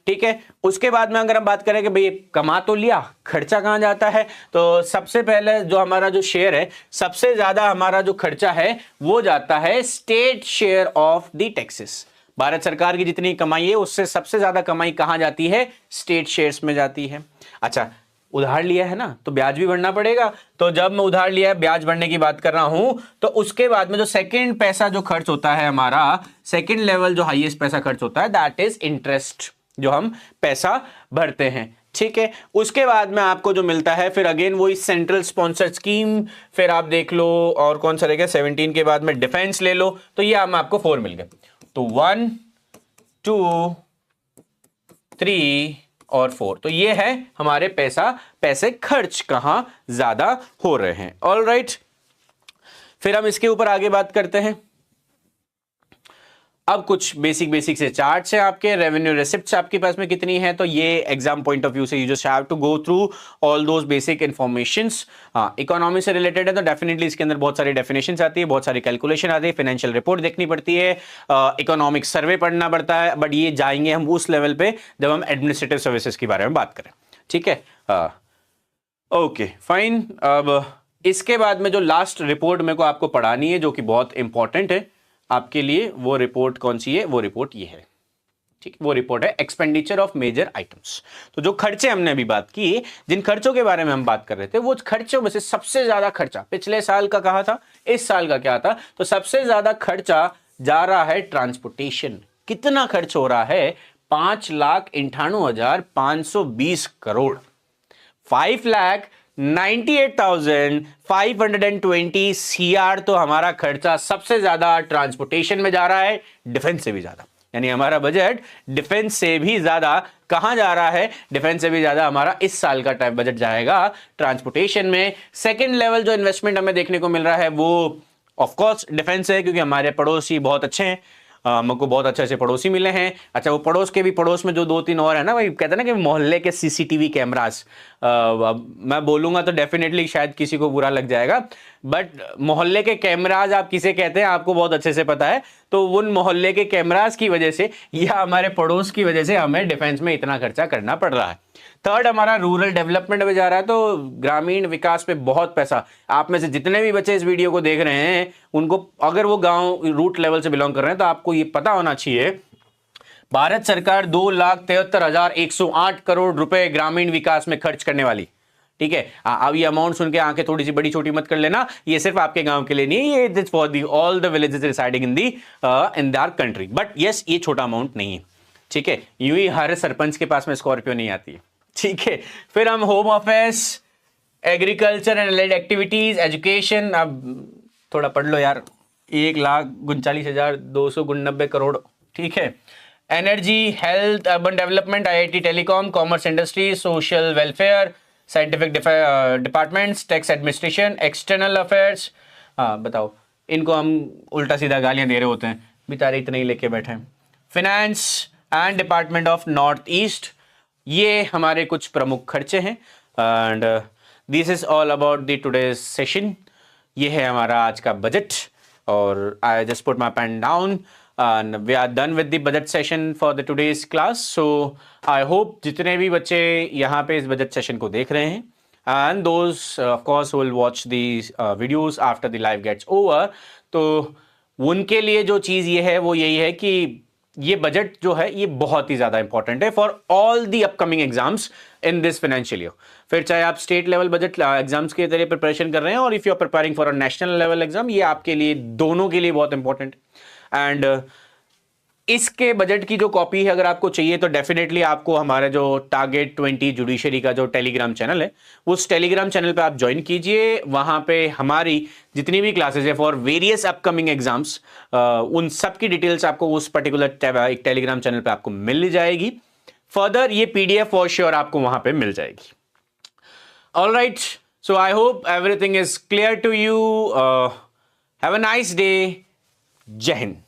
ठीक है। उसके बाद में अगर हम बात करें कि भाई कमा तो लिया, खर्चा कहां जाता है, तो सबसे पहले जो हमारा जो शेयर है, सबसे ज्यादा हमारा जो खर्चा है वो जाता है state share of the taxes. Bharat सरकार की जितनी कमाई है उससे सबसे ज्यादा कमाई कहां जाती है? स्टेट शेयर्स में जाती है। अच्छा, उधार लिया है ना तो ब्याज भी भरना पड़ेगा, तो जब मैं उधार लिया है ब्याज भरने की बात कर रहा हूं, तो उसके बाद में जो सेकंड पैसा जो खर्च होता है हमारा, सेकंड लेवल जो हाईएस्ट पैसा खर्च होता है, दैट इज इंटरेस्ट, जो हम पैसा भरते हैं, ठीक है। उसके बाद में आपको जो मिलता है फिर अगेन वही सेंट्रल स्पॉन्सर्ड स्कीम, फिर आप देख लो और कौन सा रहेगा 17 के बाद में डिफेंस ले लो, तो ये हम आपको 4 मिल गए। तो 1 2 3 और 4, तो ये है हमारे पैसे खर्च कहां ज्यादा हो रहे हैं। ऑलराइट, फिर हम इसके ऊपर आगे बात करते हैं। अब कुछ बेसिक से चार्ट्स हैं आपके, रेवेन्यू रिसिप्ट्स आपके पास में कितनी है, तो ये एग्जाम पॉइंट ऑफ व्यू से you just have to go through all those basic informations. Economy से रिलेटेड है तो डेफिनेटली इसके अंदर बहुत सारी डेफिनेशंस आती है, बहुत सारी कैलकुलेशन आती है, फाइनेंशियल रिपोर्ट देखनी पड़ती है, इकोनॉमिक सर्वे पढ़ना पड़ता है, बट ये जाएंगे हम उस लेवल पे जब हम एडमिनिस्ट्रेटिव सर्विसेज के बारे में बात करें, ठीक है। Okay fine. अब इसके बाद में जो लास्ट रिपोर्ट मेरे को आपको पढ़ानी है जो कि बहुत इंपॉर्टेंट है आपके लिए, वो रिपोर्ट कौन सी है? वो रिपोर्ट ये है, ठीक, वो रिपोर्ट है एक्सपेंडिचर ऑफ मेजर आइटम्स। तो जो खर्चे हमने अभी बात की, जिन खर्चों के बारे में हम बात कर रहे थे, वो खर्चों में से सबसे ज्यादा खर्चा पिछले साल का कहा था, इस साल का क्या था, तो सबसे ज्यादा खर्चा जा रहा है ट्रांसपोर्टेशन। कितना खर्च हो रहा है? 5,98,520 करोड़, 5,98,520 CR। तो हमारा खर्चा सबसे ज्यादा ट्रांसपोर्टेशन में जा रहा है, डिफेंस से भी ज्यादा, यानी हमारा बजट डिफेंस से भी ज्यादा कहां जा रहा है? डिफेंस से भी ज्यादा हमारा इस साल का टाइम बजट जाएगा ट्रांसपोर्टेशन में। सेकंड लेवल जो इन्वेस्टमेंट हमें देखने को मिल रहा है वो ऑफ कोर्स डिफेंस है, क्योंकि हमारे पड़ोसी बहुत अच्छे हैं, हमको बहुत अच्छे अच्छे पड़ोसी मिले हैं। अच्छा, वो पड़ोस के भी पड़ोस में जो 2-3 और है ना, वही कहते हैं ना कि मोहल्ले के सीसीटीवी कैमरास, मैं बोलूंगा तो डेफिनेटली शायद किसी को बुरा लग जाएगा, बट मोहल्ले के कैमराज आप किसे कहते हैं आपको बहुत अच्छे से पता है। तो उन मोहल्ले के कैमरास की वजह से या हमारे पड़ोस की वजह से हमें डिफेंस में इतना खर्चा करना पड़ रहा है। थर्ड हमारा रूरल डेवलपमेंट में जा रहा है, तो ग्रामीण विकास पे बहुत पैसा। आप में से जितने भी बच्चे इस वीडियो को देख रहे हैं, उनको अगर वो गांव रूट लेवल से बिलोंग कर रहे हैं तो आपको ये पता होना चाहिए, भारत सरकार 2,73,108 करोड़ रुपए ग्रामीण विकास में खर्च करने वाली, ठीक है। अब ये अमाउंट सुन के आंखें थोड़ी सी बड़ी छोटी मत कर लेना, ये सिर्फ आपके गांव के लिए नहीं है, ये for the all the villages residing in the country. But yes, ये छोटा अमाउंट नहीं है, ठीक है। यूं ही हर सरपंच के पास में स्कॉर्पियो नहीं आती है, ठीक है। फिर हम home affairs, agriculture and related activities, education, अब थोड़ा पढ़ लो यार, 1,39,290 करोड़, ठीक है। Energy, health, urban development, IIT telecom, commerce industry, social welfare, scientific departments, tax administration, external affairs. हाँ बताओ, इनको हम उल्टा सीधा गालियां दे रहे होते हैं, बेचारे इतने ही लेके बैठे हैं। Finance and department of north east, ये हमारे कुछ प्रमुख खर्चे हैं। And this is all about the today's session. ये है हमारा आज का बजट और I just put my pen down and we are done with the budget session for the today's class. So I hope जितने भी बच्चे यहाँ पे इस budget session को देख रहे हैं and those of course who will watch these videos after the live gets over, तो उनके लिए जो चीज़ ये है वो यही है कि ये बजट जो है ये बहुत ही ज़्यादा इंपॉर्टेंट है for all the upcoming exams in this financial year. फिर चाहे आप स्टेट लेवल बजट एग्जाम्स के तरह प्रिपरेशन कर रहे हैं और if you are preparing for a national level exam, ये आपके लिए दोनों के लिए बहुत इंपॉर्टेंट एंड इसके बजट की जो कॉपी है अगर आपको चाहिए तो डेफिनेटली आपको हमारा जो टारगेट 20 जुडिशरी का जो टेलीग्राम चैनल है उस टेलीग्राम चैनल पे आप ज्वाइन कीजिए। वहां पे हमारी जितनी भी क्लासेस है फॉर वेरियस अपकमिंग एग्जाम्स उन सब की डिटेल्स आपको उस पर्टिकुलर एक टेलीग्राम चैनल पे आपको मिल जाएगी। फर्दर ये पीडीएफ फॉर श्योर आपको वहां पे मिल जाएगी। Alright, so I hope everything is clear to you. Have a nice day. Jai Hind.